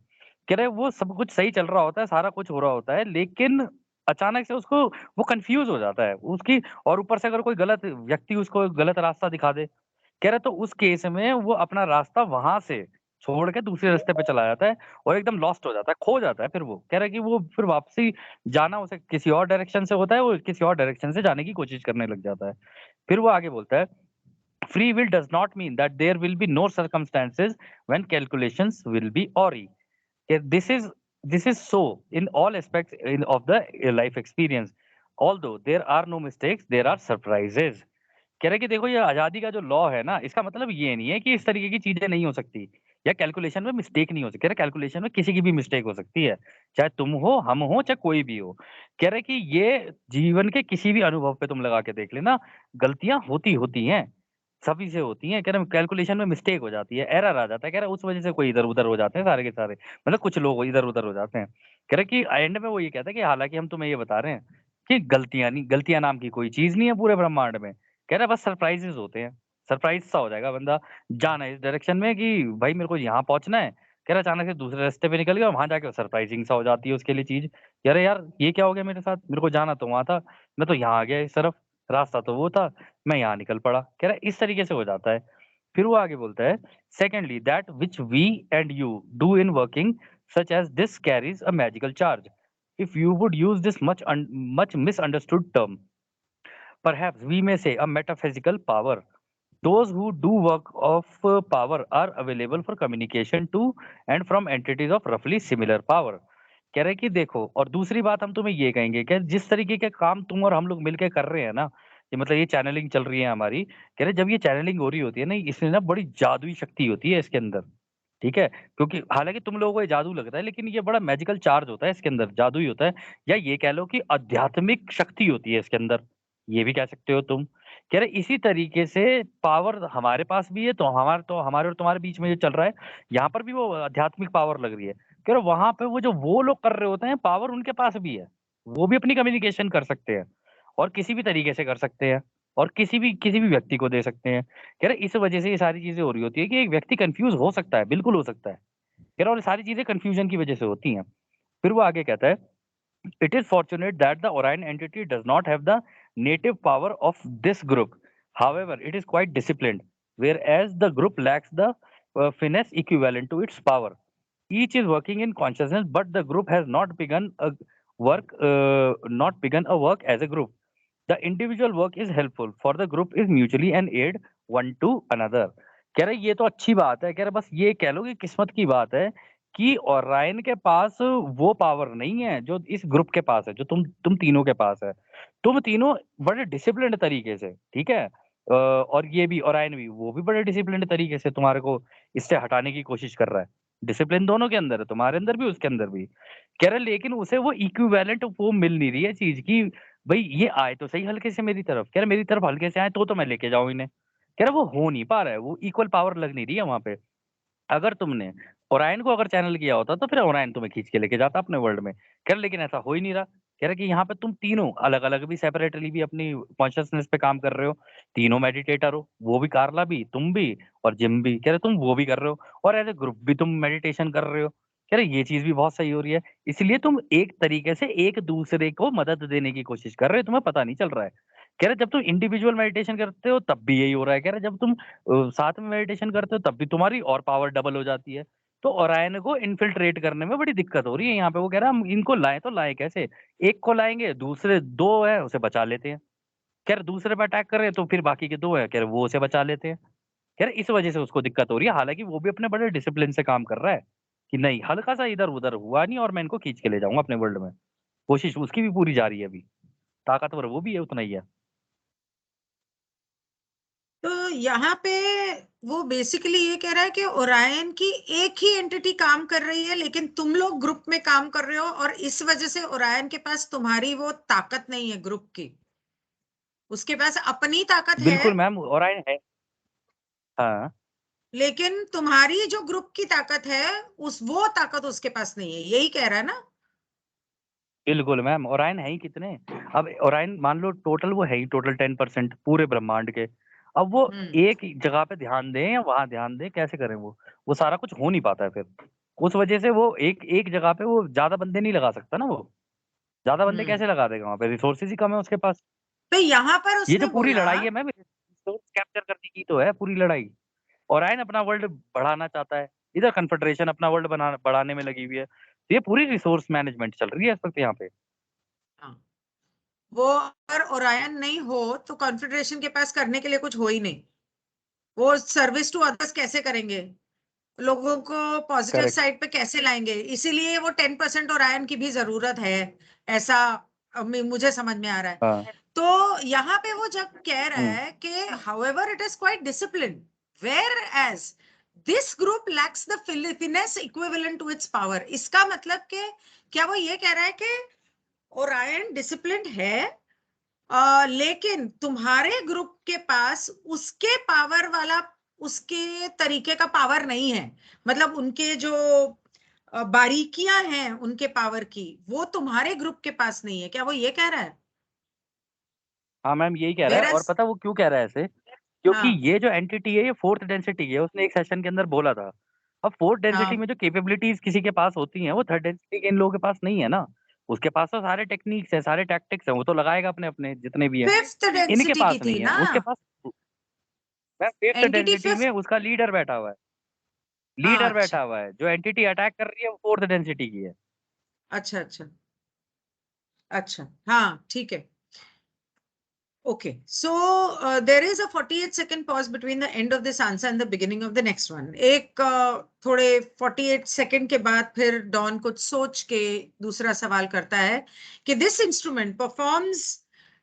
कह रहे वो सब कुछ सही चल रहा होता है, सारा कुछ हो रहा होता है, लेकिन अचानक से उसको वो कन्फ्यूज़ हो जाता है। उसकी और ऊपर से अगर कोई गलत व्यक्ति उसको गलत रास्ता दिखा दे, कह रहे तो उस केस में वो अपना रास्ता वहाँ से छोड़ के दूसरे रास्ते पे चला जाता है और एकदम लॉस्ट हो जाता है, खो जाता है फिर वो। कह रहा है कि वो फिर वापसी जाना उसे किसी और डायरेक्शन से होता है, वो किसी और डायरेक्शन से जाने की कोशिश करने लग जाता है। फिर वो आगे बोलता है, "Free will does not mean that there will be no circumstances when calculations will be awry." Yeah, this is so in all aspects of the life experience. Although there are no mistakes, there are surprises. कह रहे हैं कि देखो ये आज़ादी का जो लॉ है ना, इसका मतलब ये नहीं है कि इस तरीके की चीज़ें नहीं हो सकती या कैलकुलेशन में मिस्टेक नहीं हो सकती। कह रहे कैलकुलेशन में किसी की भी मिस्टेक हो सकती है, चाहे तुम हो, हम हो, चाहे कोई भी हो। कह रहे कि ये जीवन के किसी भी अनुभव पे तुम लगा के देख लेना, गलतियाँ होती होती हैं, सभी से होती हैं। कह रहे कैलकुलेशन में मिस्टेक हो जाती है, एरर आ जाता है। कह रहे उस वज़ह से कोई इधर-उधर हो जाते हैं सारे के सारे, मतलब कुछ लोग इधर-उधर हो जाते हैं। कह रहे कि एंड में वो ये कहता है कि हालाँकि हम तुम्हें ये बता रहे हैं कि गलतियाँ नाम की कोई चीज़ नहीं है पूरे ब्रह्मांड में। कह रहा है बस सरप्राइज़ेज़ होते हैं। सरप्राइज़ सा हो जाएगा बंदा, जाना है इस डायरेक्शन में कि भाई मेरे को यहाँ पहुँचना है। कह रहा अचानक से दूसरे रास्ते पे निकल गया, वहाँ जाके सरप्राइज़िंग सा हो जाती है उसके लिए चीज़। कह रहा यार ये क्या हो गया मेरे साथ? मेरे को जाना तो वहाँ था, मैं तो यहाँ आ गया इस तरफ, रास्ता तो वो था, मैं यहाँ निकल पड़ा। कह रहा है इस तरीके से हो जाता है। फिर वो आगे बोलता है, "secondly that which we and you do in working such as this carries a magical charge. If you would use this much misunderstood term, perhaps we may say a metaphysical power. Those who do work of power are available for communication to and from entities of roughly similar power." कह रहे कि देखो, और दूसरी बात हम तुम्हें ये कहेंगे कि जिस तरीके के काम तुम और हम लोग मिलके कर रहे हैं ना, ये मतलब ये चैनलिंग चल रही है हमारी। कह रहे जब ये चैनलिंग हो रही होती है ना, इसमें ना बड़ी जादुई शक्ति होती है इसके अंदर। ठीक है? क्योंकि हालाँकि तुम लोगों को ये जादू लगता है, लेकिन ये बड़ा मैजिकल चार्ज होता है इसके अंदर, जादुई होता है, या ये कह लो कि आध्यात्मिक शक्ति होती है इसके अंदर, ये भी कह सकते हो तुम। कह रहे इसी तरीके से पावर हमारे पास भी है, तो हमारे और तुम्हारे बीच में जो चल रहा है, यहाँ पर भी वो आध्यात्मिक पावर लग रही है। कह रहे वहाँ पे वो लोग कर रहे होते हैं, पावर उनके पास भी है। वो भी अपनी कम्युनिकेशन कर सकते हैं और किसी भी तरीके से कर सकते हैं और किसी भी व्यक्ति को दे सकते हैं। कह रहे इस वजह से ये सारी चीज़ें हो रही होती है कि एक व्यक्ति कन्फ्यूज़ हो सकता है, बिल्कुल हो सकता है। कह रहा और ये सारी चीज़ें कन्फ्यूज़न की वजह से होती हैं। फिर वो आगे कहता है, "It is fortunate that the Orion entity does not have the native power of this group. However, it is quite disciplined, whereas the group lacks the finesse equivalent to its power. Each is working in consciousness, but the group has not begun a work as a group. The individual work is helpful, for the group is mutually an aid one to another." कह रहे ये तो अच्छी बात है। कह रहे बस ये कह लो कि किस्मत की बात है कि ओरायन के पास वो पावर नहीं है जो इस ग्रुप के पास है, जो तुम तीनों के पास है। तुम तीनों बड़े डिसिप्लिन्ड तरीके से, ठीक है? और ये भी ओरायन भी, वो भी बड़े डिसिप्लिन्ड तरीके से तुम्हारे को इससे हटाने की कोशिश कर रहा है। डिसिप्लिन दोनों के अंदर है, तुम्हारे अंदर भी, उसके अंदर भी। कह रहे लेकिन उसे वो इक्विवेलेंट वो मिल नहीं रही है चीज़ कि भई ये आए तो सही हल्के से मेरी तरफ। कह रहा मेरी तरफ हल्के से आएँ तो मैं लेके जाऊँ इन्हें। कह रहा वो हो नहीं पा रहा है, वो इक्वल पावर लग नहीं रही है वहाँ पे। अगर तुमने ओरायन को अगर चैनल किया होता तो फिर ओरायन तुम्हें खींच के लेके जाता अपने वर्ल्ड में। कह रहा लेकिन ऐसा हो ही नहीं रहा। कह रहा कि यहाँ पे तुम तीनों अलग-अलग भी सेपरेटली भी अपनी कॉन्शसनेस पे काम कर रहे हो। तीनों मेडिटेटर हो, वो भी कार्ला भी, तुम भी और जिम भी। कह रहे तुम वो भी कर रहे हो और एज़ अ ग्रुप भी तुम मेडिटेशन कर रहे हो। कह रहे ये चीज़ भी बहुत सही हो रही है। इसलिए तुम एक तरीके से एक-दूसरे को मदद देने की कोशिश कर रहे हो, तुम्हें पता नहीं चल रहा है। कह रहे जब तुम इंडिविजुअल मेडिटेशन करते हो तब भी यही हो रहा है। कह रहे जब तुम साथ में मेडिटेशन करते हो तब भी तुम्हारी और पावर डबल हो जाती है। तो ओरायन को इन्फिल्ट्रेट करने में बड़ी दिक्कत हो रही है यहाँ पे। वो कह रहा है हम इनको लाएँ तो लाएँ कैसे? एक को लाएँगे, दूसरे 2 हैं उसे बचा लेते हैं। कह रहे दूसरे पे अटैक कर रहे हैं तो फिर बाकी के 2 हैं, कह रहे वो उसे बचा लेते हैं। कह रहे इस वज़ह से उसको दिक्कत हो रही है। हालाँकि वो भी अपने बड़े डिसिप्लिन से काम कर रहा है, कि नहीं हल्का-सा इधर-उधर हुआ नहीं और मैं इनको खींच के ले जाऊँगा अपने वर्ल्ड में। कोशिश उसकी भी पूरी जारी है अभी। ताकतवर वो भी है, उतना ही है। तो यहाँ पे वो बेसिकली ये कह रहा है कि ओरायन की एक ही एंटिटी काम कर रही है, लेकिन तुम लोग ग्रुप में काम कर रहे हो, और इस वजह से ओरायन के पास तुम्हारी वो ताकत नहीं है ग्रुप की, उसके पास अपनी ताकत है, बिल्कुल मैम, ओरायन है। हाँ लेकिन तुम्हारी जो ग्रुप की ताकत है वो ताकत उसके पास नहीं है, यही कह रहा है ना? बिल्कुल मैम, ओरायन है ही कितने। अब ओरायन मान लो टोटल वो है ही टोटल 10% पूरे ब्रह्मांड के। अब वो एक ही जगह पे ध्यान दें या वहां ध्यान दें, कैसे करें? वो सारा कुछ हो नहीं पाता है फिर। उस वजह से वो एक एक जगह पे वो ज्यादा बंदे नहीं लगा सकता ना। वो ज्यादा बंदे कैसे लगा देगा? वहां पे रिसोर्सेज ही कम है उसके पास। तो यहाँ पर ये उसने जो पूरी बोला, लड़ाई है मैम, रिसोर्स कैप्चर करने की तो है पूरी लड़ाई। ओरायन अपना वर्ल्ड बढ़ाना चाहता है, इधर कन्फेडरेशन अपना वर्ल्ड बढ़ाने में लगी हुई है। तो ये पूरी रिसोर्स मैनेजमेंट चल रही है इस वक्त यहाँ पे। हाँ, वो अगर ओरायन नहीं हो तो कॉन्फेडरेशन के पास करने के लिए कुछ हो ही नहीं। वो सर्विस टू अदर्स कैसे करेंगे, लोगों को पॉजिटिव करेक्ट। साइड पे कैसे लाएंगे? इसीलिए वो 10% ओरायन की भी जरूरत है, ऐसा मुझे समझ में आ रहा है। हाँ। तो यहाँ पे वो जब कह रहा हम्म। है कि however it is quite disciplined, whereas this group lacks the finesse equivalent to its power, इसका मतलब कि क्या वो ये कह रहा है कि ओरायन डिसिप्लिन्ड है, लेकिन तुम्हारे ग्रुप के पास उसके पावर वाला, उसके तरीके का पावर नहीं है, मतलब उनके जो बारीकियां हैं उनके पावर की, वो तुम्हारे ग्रुप के पास नहीं है, क्या वो ये कह रहा है? हाँ मैम, यही कह रहा है। और वेरस, पता वो क्यों कह रहा है ऐसे? क्योंकि हाँ ये जो एंटिटी है ये फोर्थ डेंसिटी है, उसने एक सेशन के अंदर बोला था। अब फोर्थ डेंसिटी हाँ, में जो कैपेबिलिटीज किसी के पास होती हैं वो थर्ड डेंसिटी के इन लोगों के पास नहीं है ना। उसके पास तो सारे टेक्निक्स हैं, सारे टैक्टिक्स हैं, वो तो लगाएगा अपने अपने जितने भी हैं। फिफ्थ इनके डेंसिटी की पास थी नहीं है, ना, उसके पास। मैम फिफ्थ एंटिटी डेंसिटी में फिफ्थ। उसका लीडर बैठा हुआ है। लीडर अच्छा बैठा हुआ है, जो एंटिटी अटैक कर रही है वो फोर्थ डेंसिटी की है। अच्छा अच्छा अच्छा, हाँ ठीक है। Okay, so there is a 48-second pause between the end of this answer and the beginning of the next one. एक थोड़े 48 सेकंड के बाद फिर डॉन कुछ सोच के दूसरा सवाल करता है कि this instrument performs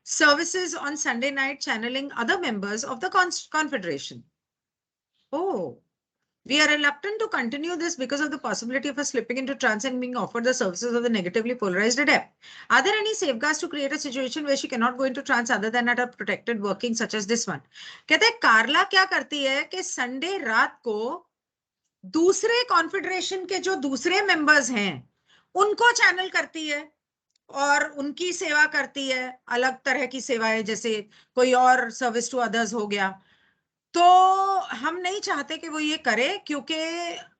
services on Sunday night channeling other members of the confederation. Oh, we are reluctant to continue this because of the possibility of us slipping into trance and being offered the services of the negatively polarized adept. Are there any safeguards to create a situation where she cannot go into trance other than at a protected working such as this one? कहते हैं कार्ला क्या करती है कि संडे रात को दूसरे कॉन्फेडरेशन के जो दूसरे मेंबर्स हैं उनको चैनल करती है और उनकी सेवा करती है, अलग तरह की सेवाएं, जैसे कोई और सर्विस टू अदर्स हो गया। तो हम नहीं चाहते कि वो ये करे, क्योंकि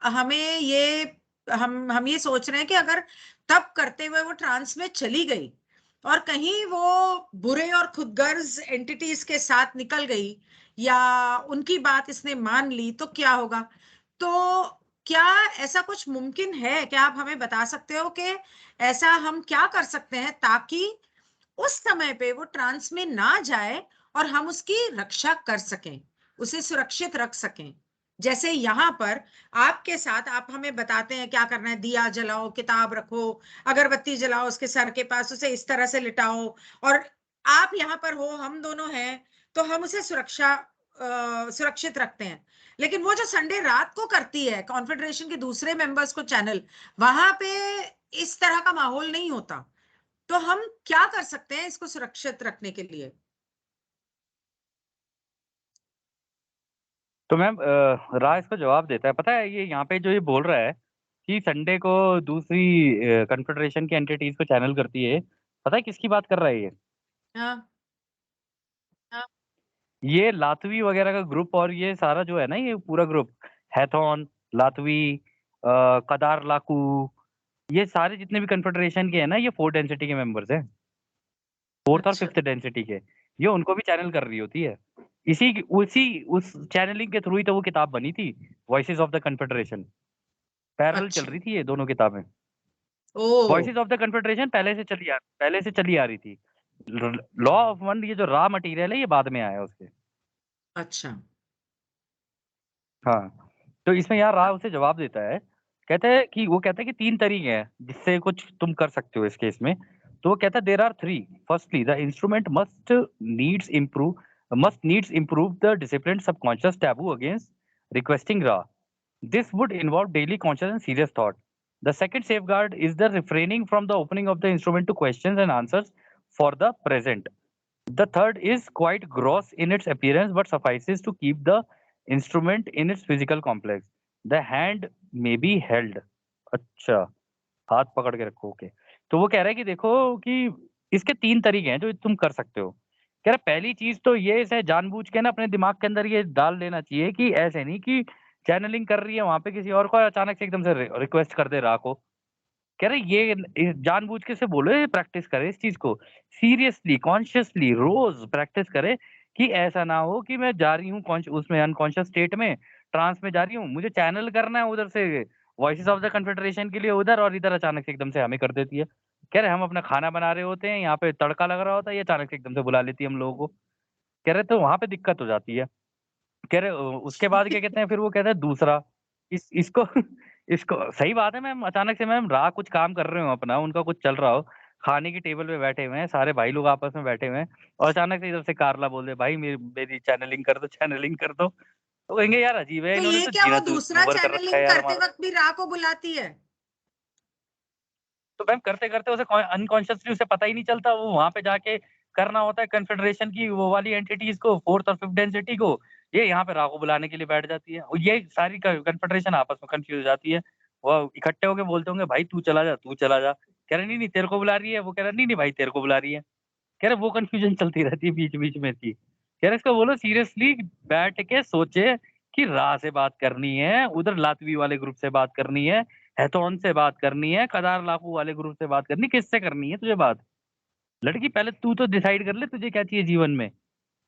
हमें ये हम ये सोच रहे हैं कि अगर तब करते हुए वो ट्रांस में चली गई और कहीं वो बुरे और खुदगर्ज एंटिटीज के साथ निकल गई, या उनकी बात इसने मान ली, तो क्या होगा? तो क्या ऐसा कुछ मुमकिन है? क्या आप हमें बता सकते हो कि ऐसा हम क्या कर सकते हैं ताकि उस समय पे वो ट्रांस में ना जाए और हम उसकी रक्षा कर सकें, उसे सुरक्षित रख सकें? जैसे यहाँ पर आपके साथ आप हमें बताते हैं क्या करना है, दिया जलाओ, किताब रखो, अगरबत्ती जलाओ उसके सर के पास, उसे इस तरह से लिटाओ, और आप यहाँ पर हो, हम दोनों हैं, तो हम उसे सुरक्षित रखते हैं। लेकिन वो जो संडे रात को करती है कॉन्फेडरेशन के दूसरे मेंबर्स को चैनल, वहां पे इस तरह का माहौल नहीं होता। तो हम क्या कर सकते हैं इसको सुरक्षित रखने के लिए? तो मैम राज इसका जवाब देता है। पता है ये यहाँ पे जो ये बोल रहा है कि संडे को दूसरी कन्फेडरेशन की एंटिटीज को चैनल करती है, पता है किसकी बात कर रहा है ये? हाँ ये लातवी वगैरह का ग्रुप, और ये सारा जो है ना, ये पूरा ग्रुप, हैथॉन, लातवी, कदार लाकू, ये सारे जितने भी कन्फेडरेशन के हैं ना, ये फोर्थ डेंसिटी के मेंबर्स हैं। फोर्थ और अच्छा फिफ्थ डेंसिटी के। ये उनको भी चैनल कर रही होती है। उसी उस चैनलिंग के थ्रू ही तो वो किताब बनी थी, voices of the confederation. Parallel चल अच्छा, रही थी ये दोनों किताबें। ओ, वॉइसेस ऑफ द कन्फेडरेशन पहले से चली आ रही थी। लॉ ऑफ वन, ये जो रॉ मटेरियल है, ये बाद में आया उसके। अच्छा, हाँ। तो इसमें यार राव उसे जवाब देता है, कहते हैं कि वो कहता है कि 3 तरीके हैं जिससे कुछ तुम कर सकते हो इस केस में। तो वो कहता है there are 3। Firstly the instrument must needs improve must needs improve the disciplined subconscious taboo against requesting Ra. This would involve daily conscious and serious thought. The second safeguard is the refraining from the opening of the instrument to questions and answers for the present. The third is quite gross in its appearance but suffices to keep the instrument in its physical complex. The hand may be held. अच्छा, हाथ पकड़ के रखो, ओके। तो वो कह रहा है कि देखो कि इसके 3 तरीके हैं जो तुम कर सकते हो। कह रहा है पहली चीज़ तो ये इसे जानबूझ के ना अपने दिमाग के अंदर ये डाल लेना चाहिए कि ऐसे नहीं कि चैनलिंग कर रही है वहाँ पे किसी और को और अचानक से एकदम से रिक्वेस्ट कर दे रा को। कह रहे ये जानबूझ के से बोलो ये प्रैक्टिस करे इस चीज़ को। सीरियसली, कॉन्शियसली रोज़ प्रैक्टिस करे कि ऐसा ना हो कि मैं जा रही हूँ उसमें अनकॉन्शियस स्टेट में, ट्रांस में जा रही हूँ, मुझे चैनल करना है उधर से वॉइसेस ऑफ द कन्फेडरेशन के लिए उधर और इधर अचानक से एकदम से हमें कर देती है। कह रहे हम अपना खाना बना रहे होते हैं, यहाँ पे तड़का लग रहा होता है, ये अचानक से एकदम से बुला लेती है हम लोगों को। कह रहे तो वहाँ पे दिक्कत हो जाती है। कह रहे उसके बाद क्या कहते हैं फिर वो कहता है दूसरा इसको इसको सही बात है मैम अचानक से मैम कुछ काम कर रहे हो अपना उनका कुछ चल रहा हो खाने की टेबल पे बैठे हुए हैं सारे भाई लोग आपस में बैठे हुए हैं और अचानक से इधर से कारला बोल दे भाई मेरी मेरी चैनलिंग कर दो तो कहेंगे यार अजीब है तो इन्होंने ये तो क्या वो जीना दूसरा दूभर कर रखा है चैनलिंग यार करते हमारा वक्त भी रा को बुलाती है? तो मैम करते-करते उसे अनकॉन्शियसली उसे पता ही नहीं चलता, वो वहाँ पे जाके करना होता है कन्फेडरेशन की वो वाली एंटिटीज़ को, 4th और 5th डेंसिटी को, ये यहाँ पे रा को बुलाने के लिए बैठ जाती है। और ये सारी क कन्फेडरेशन आपस में कन्फ्यूज़ हो जाती है। वो इकट्ठे होके बोलते होंगे, "भाई तू चला जा, तू चला जा।" कह रहे, "नहीं, नहीं तेरे को बुला रही है।" वो कह रहा, "नहीं, नहीं भाई तेरे को बुला रही है।" कह रहे, "वो कन्फ्यूज़न चलती रहती है बीच-बीच में इसकी।" कह रहे, "इसको बोलो सीरियसली बैठ के सोचे कि रा से बात करनी है, उधर लातवी वाले ग्रुप से बात करनी है, हैथॉन से बात करनी है, कदार लाकू वाले ग्रुप से बात करनी, किससे करनी है तुझे बात? लड़की पहले तू तो डिसाइड कर ले तुझे क्या चाहिए जीवन में।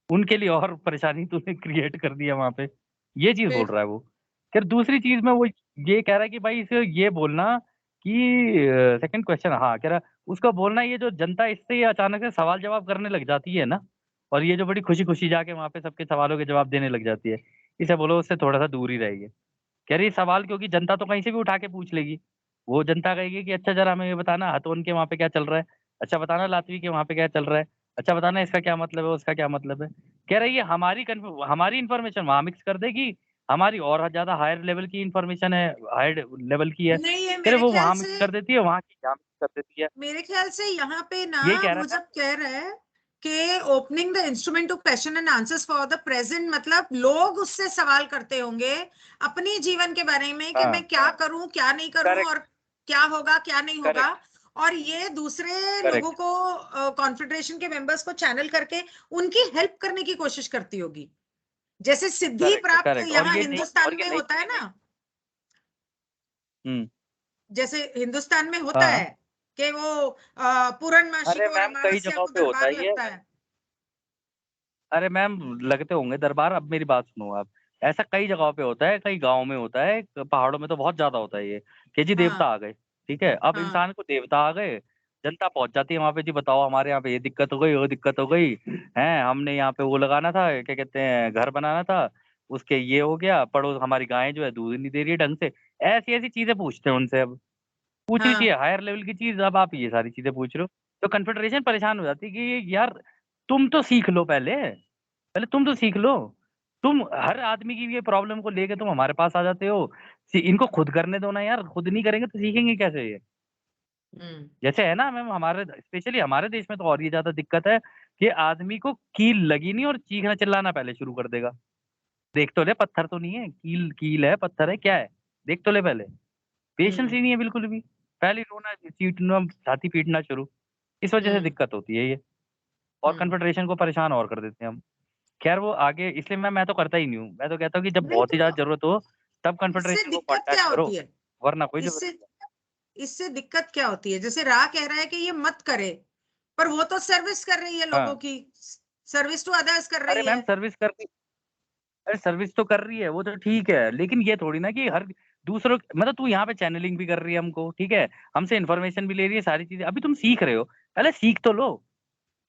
उनके लिए और परेशानी तूने क्रिएट कर दी है वहाँ पे। ये चीज़ बोल फिर रहा है वो। फिर दूसरी चीज़ में वो ये कह रहा है कि भाई इसे ये बोलना कि सेकंड क्वेश्चन हाँ, कह रहा उसको बोलना ये जो जनता इससे ये अचानक से सवाल-जवाब करने लग जाती है ना और ये जो बड़ी खुशी-खुशी जाके वहाँ पे सबके सवालों के जवाब देने लग जाती है, इसे बोलो उससे थोड़ा-सा दूर ही रहिए। कह रही सवाल क्योंकि जनता तो कहीं से भी उठा के पूछ लेगी। वो जनता कहेगी कि अच्छा ज़रा हमें ये बताना हथोन के वहाँ पे क्या चल रहा है? अच्छा बताना लातवी के वहाँ पे क्या चल रहा है? अच्छा बताना इसका क्या मतलब है, उसका क्या मतलब है? कह रही है हमारी इन्फॉर्मेशन वहाँ मिक्स कर देगी, हमारी और ज़्यादा हायर लेवल की इन्फॉर्मेशन है, हायर लेवल की है। नहीं, ये कह रहे वो वहाँ मिक्स कर देती है, वहाँ की यहाँ मिक्स कर देती है। मेरे ख्याल से यहाँ पे ना यही कह रहा वो था जब कह रहा है कि opening the instrument to question and answers for the present, मतलब लोग उससे सवाल करते होंगे अपने जीवन के बारे में कि हाँ, मैं क्या करूं क्या नहीं करूं करेक्ट, और क्या होगा क्या नहीं होगा। करेक्ट, और ये दूसरे लोगों करेक्ट, को कॉन्फेडरेशन के मेंबर्स को चैनल करके उनकी हेल्प करने की कोशिश करती होगी, जैसे सिद्धि करेक्ट, प्राप्त करेक्ट यहाँ हिंदुस्तान में नई होता है ना, हुँ, जैसे हिंदुस्तान में होता हाँ। है कि वो पूर्णमासी अरे को और मैम कई अमावस्या जगहों को पे होता दरबार है ये। लगता है। अरे मैम लगते होंगे दरबार, अब मेरी बात सुनो आप। ऐसा कई जगहों पे होता है, कई गाँव में होता है, पहाड़ों में तो बहुत ज़्यादा होता है ये, कि जी देवता हाँ, आ गए, ठीक है? अब हाँ, इंसान को देवता आ गए, जनता पहुँच जाती है वहाँ पे, जी बताओ हमारे यहाँ पे ये दिक्कत हो गई, वो दिक्कत हो गई, हैं? हमने यहाँ पे वो लगाना था, क्या कहते हैं, घर बनाना था, उसके ये हो गया, पड़ोस हमारी गाय जो है दूध नहीं दे रही है ढंग से। ऐसी-ऐसी चीज़ें पूछते हैं उनसे अब। पूछनी हाँ, चाहिए हायर लेवल की चीज़, अब आप ये सारी चीज़ें पूछ रहे हो। तो कन्फेडरेशन परेशान हो जाती है कि यार तुम तो सीख लो पहले। पहले तुम तो सीख लो। तुम हर आदमी की ये प्रॉब्लम को लेके तुम हमारे पास आ जाते हो। इनको खुद करने दो ना यार, खुद नहीं करेंगे तो सीखेंगे कैसे ये? हुँ, जैसे है ना मैम हमारे स्पेशली हमारे देश में तो और ये ज़्यादा दिक्कत है कि आदमी को कील लगी नहीं और चीखना चिल्लाना पहले शुरू कर देगा। देख तो ले पत्थर तो नहीं है, कील कील है, पत्थर है, क्या है? देख तो ले पहले। पेशेंस हुँ, ही नहीं है बिल्कुल भी। पहले ही रोना, चीटना, छाती पीटना शुरू। इस वजह से हुँ, दिक्कत होती है ये और हुँ। कन्फेडरेशन को परेशान और कर देते हैं हम। खैर वो आगे इसलिए मैं तो करता ही नहीं हूँ। मैं तो कहता हूँ कि जब नहीं बहुत ही तो ज़्यादा ज़रूरत हो, तब इससे कन्फेडरेशन को दिक्कत क्या कॉन्टैक्ट करो, होती है? वरना कोई ज़रूरत इससे नहीं है। इससे दिक्कत क्या होती है? जैसे रा कह रहा है कि ये मत करे, पर वो तो सर्विस कर रही है लोगों हाँ। की, सर्विस टू अदर्स कर अरे रही मैम है। अरे सर्विस तो कर रही है, वो तो ठीक है, लेकिन ये थोड़ी ना कि हर दूसरों मतलब तू यहाँ पे चैनलिंग भी कर रही है हमको, ठीक है? हमसे इन्फॉर्मेशन भी ले रही है, सारी चीज़ें। अभी तुम सीख रहे हो, पहले सीख तो लो।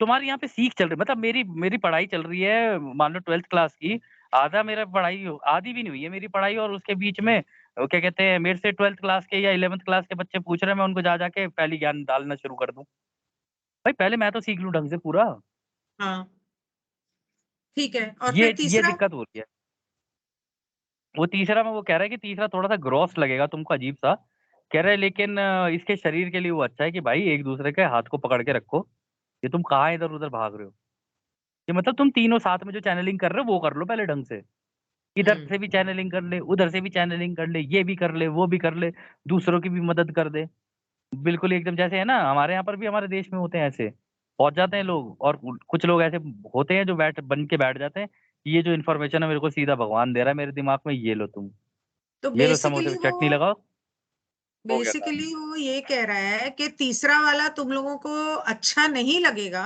तुम्हारी यहाँ पे सीख चल रही है मतलब मेरी मेरी पढ़ाई चल रही है मान लो 12th क्लास की, आधी भी नहीं हुई है मेरी पढ़ाई और उसके बीच में क्या कहते हैं मेरे से 12th क्लास के या 11th क्लास के बच्चे पूछ रहे हैं, मैं उनको जा के पहली ज्ञान डालना शुरू कर दूँ। भाई पहले मैं तो सीख लूँ ढंग से पूरा। हाँ, ठीक है, और ये फिर तीसरा? दिक्कत हो रही है। वो तीसरा में वो कह रहा है कि तीसरा थोड़ा सा ग्रॉस लगेगा तुमको, अजीब सा कह रहे हैं, लेकिन इसके शरीर के लिए वो अच्छा है कि भाई एक दूसरे के हाथ को पकड़ के रखो। ये तुम कहाँ इधर उधर भाग रहे हो? ये मतलब तुम तीनों साथ में जो चैनलिंग कर रहे हो वो कर लो पहले ढंग से। इधर हम्म। से भी चैनलिंग कर ले, उधर से भी चैनलिंग कर ले, ये भी कर ले, वो भी कर ले, दूसरों की भी मदद कर दे। बिल्कुल एकदम जैसे है ना, हमारे यहाँ पर भी हमारे देश में होते हैं ऐसे, पहुंच जाते हैं लोग, और कुछ लोग ऐसे होते हैं जो बन के बैठ जाते हैं कि ये जो इन्फॉर्मेशन है मेरे को सीधा भगवान दे रहा है मेरे दिमाग में, ये लो तुम, तो ये लो समोसे बेसिकली पे वो चटनी लगाओ, हो गया काम। बेसिकली वो ये कह रहा है कि तीसरा वाला तुम लोगों को अच्छा नहीं लगेगा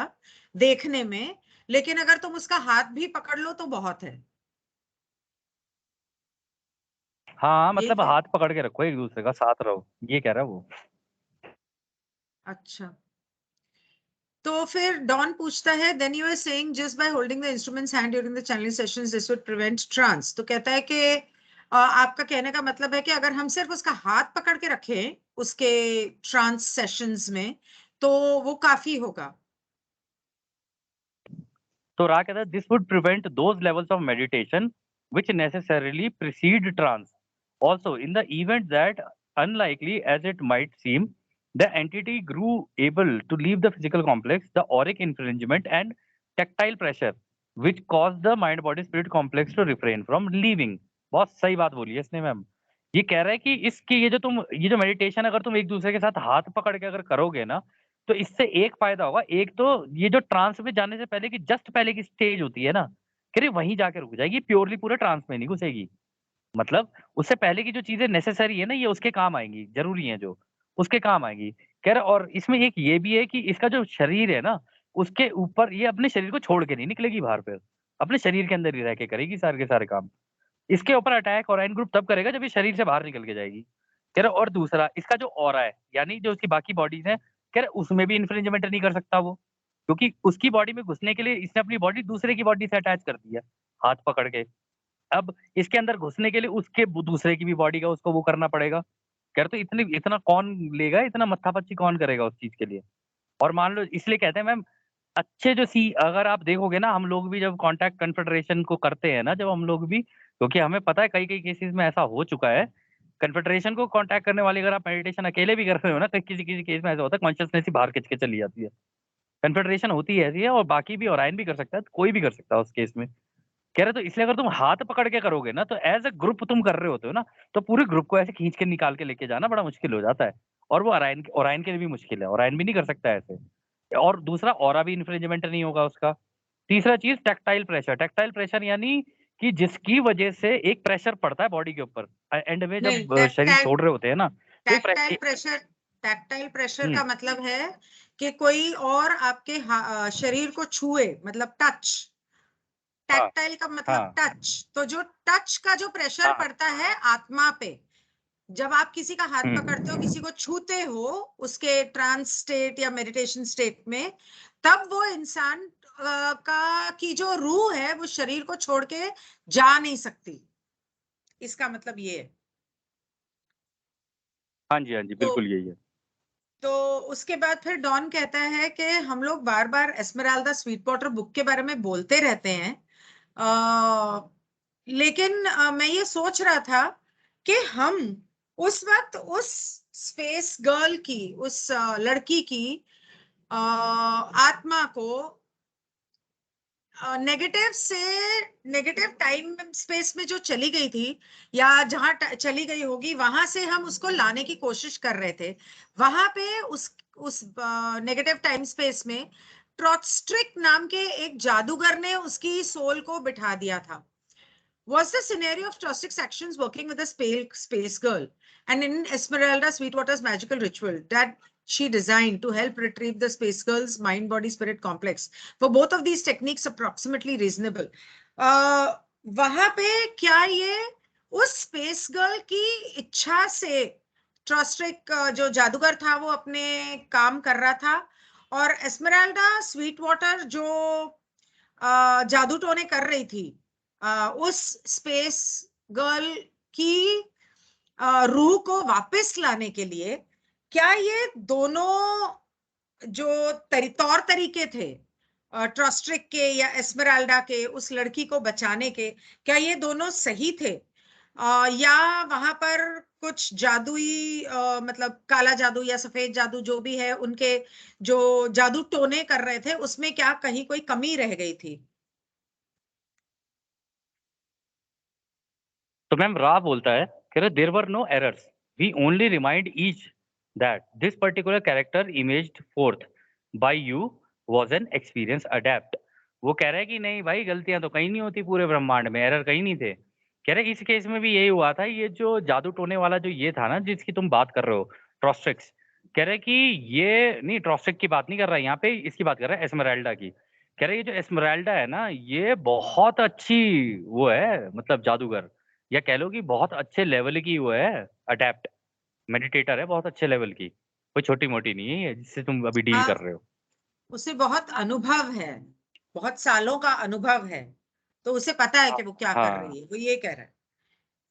देखने में, लेकिन अगर तुम उसका हाथ भी पकड़ लो तो बहुत है। हाँ ये मतलब क्या? हाथ पकड़ के रखो एक दूसरे का, साथ रहो, ये कह रहा है वो। अच्छा, तो फिर डॉन पूछता है, then you are saying just by holding the instruments hand during the channelling sessions this would prevent trance. तो कहता है कि आपका कहने का मतलब है कि अगर हम सिर्फ उसका हाथ पकड़ के रखें उसके ट्रांस सेशंस में तो वो काफी होगा। तो रा कहता है this would prevent those levels of meditation which necessarily precede trance. Also, in the event that, unlikely as it might seem, the entity grew able to leave the physical complex, the auric infringement and tactile pressure, which caused the mind-body-spirit complex to refrain from leaving. बहुत सही बात बोली है इसने मैम। ये कह रहा है कि इसकी ये जो मेडिटेशन अगर तुम एक दूसरे के साथ हाथ पकड़ के अगर करोगे ना, तो इससे एक फायदा होगा। एक तो ये जो ट्रांस में जाने से पहले की जस्ट पहले की स्टेज होती है ना, कह रही वहीं जाके रुक जाएगी, प्योरली पूरे ट्रांस में नहीं घुसेगी। मतलब उससे पहले की जो चीजें नेसेसरी है ना, ये उसके काम आएंगी, जरूरी है जो उसके काम आएंगी। कह रहे और इसमें एक ये भी है कि इसका जो शरीर है ना, उसके ऊपर ये अपने शरीर को छोड़ के नहीं निकलेगी बाहर, फिर अपने शरीर के अंदर ही रह के करेगी सारे के सारे काम। इसके ऊपर अटैक ऑराइन ग्रुप तब करेगा जब ये शरीर से बाहर निकल के जाएगी। कह रहे और दूसरा इसका जो ऑरा है, यानी जो उसकी बाकी बॉडीज है, कह रहे उसमें भी इन्फ्रिंजमेंट नहीं कर सकता वो, क्योंकि उसकी बॉडी में घुसने के लिए इसने अपनी बॉडी दूसरे की बॉडी से अटैच कर दी है हाथ पकड़ के। अब इसके अंदर घुसने के लिए उसके दूसरे की भी बॉडी का उसको वो करना पड़ेगा। कह रहे तो इतना कौन लेगा, इतना मत्थापच्ची कौन करेगा उस चीज के लिए। और मान लो इसलिए कहते हैं मैम, अच्छे जो सी अगर आप देखोगे ना, हम लोग भी जब कांटेक्ट कन्फेडरेशन को करते हैं ना, जब हम लोग भी, क्योंकि हमें पता है कई कई केसेस में ऐसा हो चुका है, कन्फेडरेशन को कांटेक्ट करने वाले अगर आप मेडिटेशन अकेले भी कर रहे हो ना, तो किसी किसी केस में ऐसा होता है कॉन्शियसनेस ही बाहर खिंच के चली जाती है। कन्फेडरेशन होती है ऐसी है, और बाकी भी ओरायन भी कर सकता है, कोई भी कर सकता है उस केस में। कह रहे तो इसलिए अगर तुम हाथ पकड़ के करोगे ना, तो एज अ ग्रुप तुम कर रहे होते हो ना, तो पूरे ग्रुप को ऐसे खींच के निकाल के लेके जाना बड़ा मुश्किल हो जाता है। और वो ओरायन ओरायन के लिए भी मुश्किल है, ओरायन भी नहीं कर सकता ऐसे। और दूसरा ऑरा भी इन्फ्रिंजमेंट नहीं होगा उसका। तीसरा चीज टैक्टाइल प्रेशर, टैक्टाइल प्रेशर यानी कि जिसकी वजह से एक प्रेशर पड़ता है बॉडी के ऊपर एंड में नहीं, जब शरीर छोड़ रहे होते हैं ना, तो टैक्टाइल प्रेशर, टैक्टाइल प्रेशर हम्म, का मतलब है कि कोई और आपके शरीर को छुए, मतलब टच। हाँ टैक्टाइल का मतलब हाँ टच। तो जो टच का जो प्रेशर हाँ, पड़ता है आत्मा पे, जब आप किसी का हाथ पकड़ते हो, हम्म, किसी को छूते हो उसके ट्रांस स्टेट या मेडिटेशन स्टेट में, तब वो इंसान का की जो रूह है वो शरीर को छोड़ के जा नहीं सकती। इसका मतलब ये है। हाँ जी तो बिल्कुल यही है। तो उसके बाद फिर डॉन कहता है कि हम लोग बार बार एस्मेराल्दा स्वीट वाटर बुक के बारे में बोलते रहते हैं, लेकिन मैं ये सोच रहा था कि हम उस वक्त उस स्पेस गर्ल की, उस लड़की की आत्मा को नेगेटिव से नेगेटिव टाइम स्पेस में जो चली गई थी, या जहां चली गई होगी, वहां से हम उसको लाने की कोशिश कर रहे थे। वहां पे उस नेगेटिव टाइम स्पेस में ट्रॉटस्ट्रिक नाम के एक जादूगर ने उसकी सोल को बिठा दिया था। Was the scenario of Trostick's actions working with the space girl and in Esmeralda Sweetwater's magical ritual that she designed to help retrieve the space girl's mind body spirit complex? For both of these techniques approximately reasonable. वहां पे क्या ये उस स्पेस गर्ल की इच्छा से ट्रॉस्ट्रिक जो जादूगर था वो अपने काम कर रहा था, और एस्मेराल्डा स्वीट वाटर जो जादू टोने कर रही थी उस स्पेस गर्ल की रूह को वापस लाने के लिए, क्या ये दोनों जो तौर तरीके थे ट्रॉस्ट्रिक के या एस्मेराल्डा के उस लड़की को बचाने के, क्या ये दोनों सही थे? या वहां पर कुछ जादुई मतलब काला जादू या सफेद जादू जो भी है, उनके जो जादू टोने कर रहे थे उसमें क्या कहीं कोई कमी रह गई थी? तो मैम रा बोलता है, कह रहे there were no errors, we only remind each that this particular character imaged forth by you was an experience adept. वो कह रहा है कि नहीं भाई, गलतियां तो कहीं नहीं होती पूरे ब्रह्मांड में, एरर कहीं नहीं थे। कह रहे इस केस में भी यही हुआ था, ये जो जादू टोने वाला जो ये था ना जिसकी तुम बात कर रहे हो, ट्रॉस्ट्रिक्स, कह रहे कि ये नहीं, ट्रॉस्ट्रिक की बात नहीं कर रहा है यहाँ पे, इसकी बात कर रहा है एस्मेराल्डा की। कह रहे ये जो एस्मेराल्डा है ना, ये बहुत अच्छी वो है, मतलब जादूगर, या कह लो कि बहुत अच्छे लेवल की वो है, अडेप्ट, मेडिटेटर है बहुत अच्छे लेवल की, कोई छोटी मोटी नहीं है ये जिससे तुम अभी डील कर हाँ, रहे हो। उसे बहुत अनुभव है, बहुत सालों का अनुभव है, तो उसे पता है हाँ कि वो क्या कर हाँ। रही है, वो ये कह रहा है।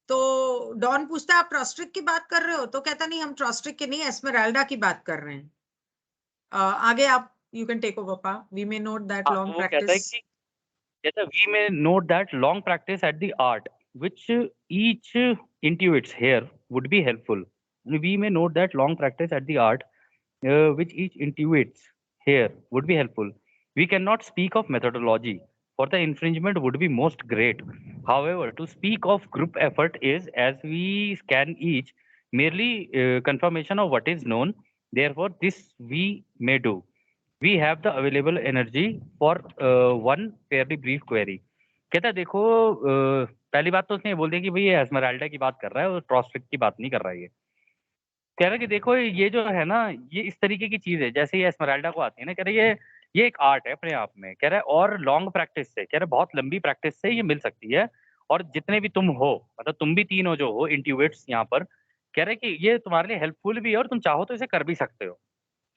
तो डॉन पूछता है आप ट्रॉस्ट्रिक की बात कर रहे हो? तो कहता नहीं, हम ट्रॉस्ट्रिक की नहीं, एस्मेराल्डा की बात कर रहे हैं। आगे आप, यू कैन टेक ओवर पा, वी मे नोट दैट हाँ लॉन्ग तो वो कहता प्रैक्टिस। है कि, कहता है वी में note that long practice at the art which each intuits here would be helpful. We may note that long practice at the art which each intuits here would be helpful. We cannot speak of methodology, for the infringement would be most great. However, to speak of group effort is, as we can each, merely confirmation of what is known. Therefore, this we may do. We have the available energy for one fairly brief query. कहता है देखो, पहली बात तो उसने ये बोल दिया कि भाई ये एस्मेराल्डा की बात कर रहा है और ट्रॉस्ट्रिक की बात नहीं कर रहा है ये। कह रहा है कि देखो ये जो है ना, ये इस तरीके की चीज है, जैसे ये एस्मेराल्डा को आती है ना, कह रहा है ये एक आर्ट है अपने आप में, कह रहा है और लॉन्ग प्रैक्टिस से, कह रहा है बहुत लंबी प्रैक्टिस से ये मिल सकती है। और जितने भी तुम हो, मतलब तुम भी तीनों जो हो इंट्यूएट्स यहाँ पर, कह रहे हैं कि ये तुम्हारे लिए हेल्पफुल भी है और तुम चाहो तो इसे कर भी सकते हो।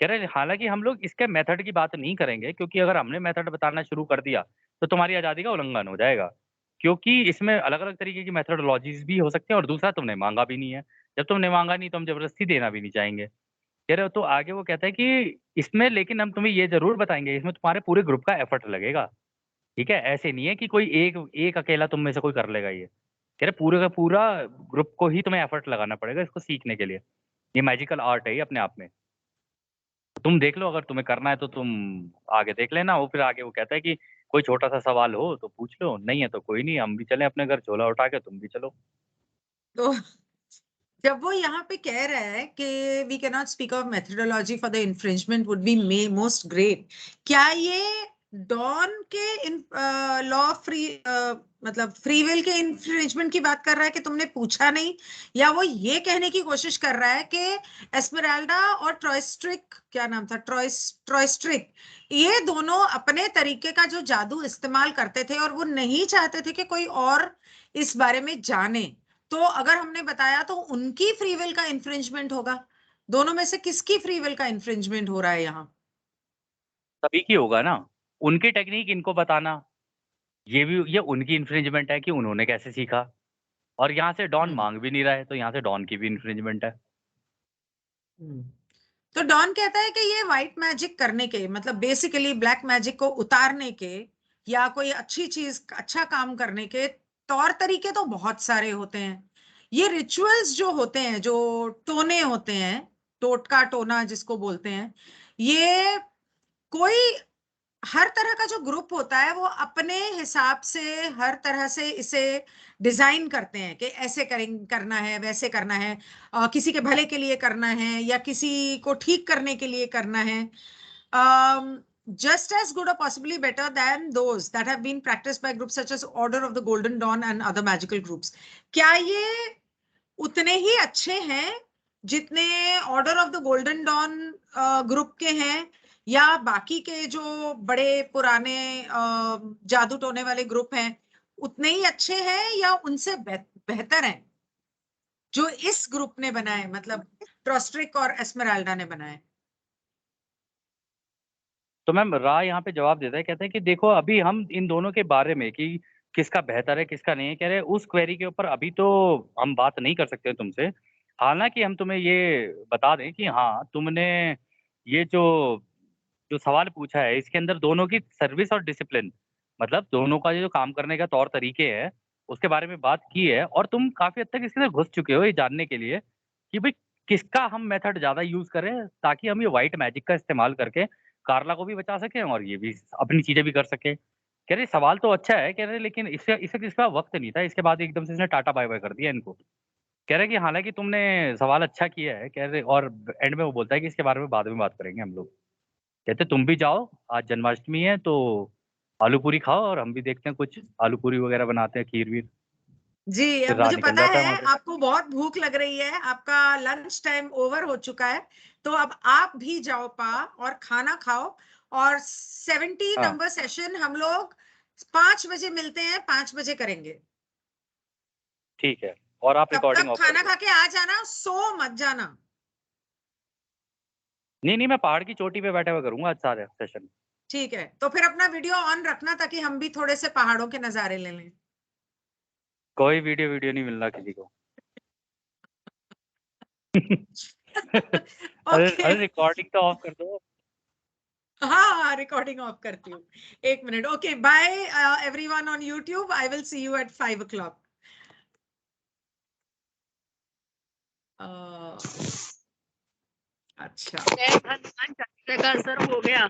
कह रहे हैं हालांकि हम लोग इसके मेथड की बात नहीं करेंगे, क्योंकि अगर हमने मेथड बताना शुरू कर दिया तो तुम्हारी आजादी का उल्लंघन हो जाएगा, क्योंकि इसमें अलग अलग तरीके की मेथडोलॉजीज भी हो सकती हैं, और दूसरा तुमने मांगा भी नहीं है। जब तुमने मांगा नहीं तो हम जबरदस्ती देना भी नहीं चाहेंगे। कह रहे हो तो आगे वो कहता है कि इसमें लेकिन हम तुम्हें ये जरूर बताएंगे, इसमें तुम्हारे पूरे ग्रुप का एफर्ट लगेगा। ठीक है, ऐसे नहीं है कि कोई एक एक अकेला तुम में से कोई कर लेगा ये। कह रहे पूरे का पूरा ग्रुप को ही तुम्हें एफर्ट लगाना पड़ेगा इसको सीखने के लिए। ये मैजिकल आर्ट है ये अपने आप में। तुम देख लो, अगर तुम्हें करना है तो तुम आगे देख लेना। वो फिर आगे वो कहता है कि कोई छोटा सा सवाल हो तो पूछ लो, नहीं है तो कोई नहीं, हम भी चले अपने घर, झोला उठा के तुम भी चलो। तो जब वो यहाँ पे कह रहा है कि we can not speak of methodology for the infringement would be most great, क्या ये डॉन के लॉ फ्री मतलब फ्री विल के इन्फ्रिंजमेंट की बात कर रहा है कि तुमने पूछा नहीं, या वो ये कहने की कोशिश कर रहा है कि एस्मेराल्डा और ट्रॉयस्ट्रिक, क्या नाम था, ट्रॉयस्ट्रिक, ये दोनों अपने तरीके का जो जादू इस्तेमाल करते थे और वो नहीं चाहते थे कि कोई और इस बारे में जाने, तो अगर हमने बताया तो उनकी फ्री विल का इन्फ्रिंजमेंट होगा? दोनों में से किसकी फ्री विल का इन्फ्रिंजमेंट हो रहा है यहाँ? तभी की होगा ना, उनकी टेक्निक इनको बताना, ये उनकी इन्फ्रिंजमेंट है कि उन्होंने कैसे सीखा। और यहाँ से डॉन हम्म मांग भी नहीं रहा है, तो यहाँ से डॉन की भी इन्फ्रिंजमेंट है। हम्म। तो डॉन कहता है कि ये व्हाइट मैजिक करने के, मतलब बेसिकली ब्लैक मैजिक को उतारने के, या कोई अच्छी चीज, अच्छा काम करने के तौर तरीके तो बहुत सारे होते हैं। ये रिचुअल्स जो होते हैं, जो टोने होते हैं, टोटका टोना जिसको बोलते हैं, ये कोई, हर तरह का जो ग्रुप होता है वो अपने हिसाब से हर तरह से इसे डिजाइन करते हैं कि ऐसे करना है, वैसे करना है, किसी के भले के लिए करना है या किसी को ठीक करने के लिए करना है, just as good or possibly better than those that have been practiced by groups such as Order of the Golden Dawn and other magical groups. क्या ये उतने ही अच्छे हैं जितने Order of the Golden Dawn group के हैं, या बाकी के जो बड़े पुराने जादू टोने वाले ग्रुप हैं उतने ही अच्छे हैं, या उनसे बेहतर हैं जो इस ग्रुप ने बनाए, मतलब ट्रॉस्ट्रिक और एस्मेराल्डा ने बनाए? तो मैम रा यहाँ पे जवाब देता है, कहता है कि देखो अभी हम इन दोनों के बारे में कि किसका बेहतर है किसका नहीं है, कह रहे उस क्वेरी के ऊपर अभी तो हम बात नहीं कर सकते तुमसे। हालांकि हम तुम्हें ये बता दें कि हाँ, तुमने ये जो जो सवाल पूछा है इसके अंदर दोनों की सर्विस और डिसिप्लिन, मतलब दोनों का जो काम करने का तौर तरीके है उसके बारे में बात की है, और तुम काफी हद तक इसके अंदर घुस चुके हो ये जानने के लिए कि भाई किसका हम मेथड ज्यादा यूज करें ताकि हम ये व्हाइट मैजिक का इस्तेमाल करके कार्ला को भी बचा सकें और ये भी अपनी चीजें भी कर सके। कह रहे सवाल तो अच्छा है, कह रहे लेकिन इससे इसे इसका वक्त नहीं था, इसके बाद एकदम से इसने टाटा बाय बाय कर दिया इनको। कह रहे कि हालांकि तुमने सवाल अच्छा किया है, कह रहे, और एंड में वो बोलता है कि इसके बारे में बाद में बात करेंगे हम लोग। कहते तुम भी जाओ, आज जन्माष्टमी है तो आलू पूरी खाओ और हम भी देखते हैं कुछ आलू पूरी वगैरह बनाते हैं, खीर वीर। जी, फिर अब रात मुझे निकल पता जाता है है वहां से। आपको बहुत भूख लग रही है, आपका लंच टाइम ओवर हो चुका है, तो अब आप भी जाओ और खाना खाओ। और 70 हाँ नंबर सेशन हम लोग 5 बजे मिलते हैं, 5 बजे करेंगे। ठीक है, और आप तब रिकॉर्डिंग तक ऑफ कर खाना दो। खा के आ जाना, सो मत जाना। नहीं नहीं, मैं पहाड़ की चोटी पे बैठे हुए करूंगा आज सारे सेशन। ठीक है, तो फिर अपना वीडियो ऑन रखना ताकि हम भी थोड़े से पहाड़ों के नजारे ले लें। कोई वीडियो वीडियो नहीं मिलना किसी को। अरे ओके। अरे रिकॉर्डिंग तो ऑफ कर दो। हाँ हाँ, रिकॉर्डिंग ऑफ करती हूँ। 1 minute. Okay, bye everyone on YouTube. I will see you at 5 o'clock। अच्छा। जय हनुमान चालीसा का असर हो गया।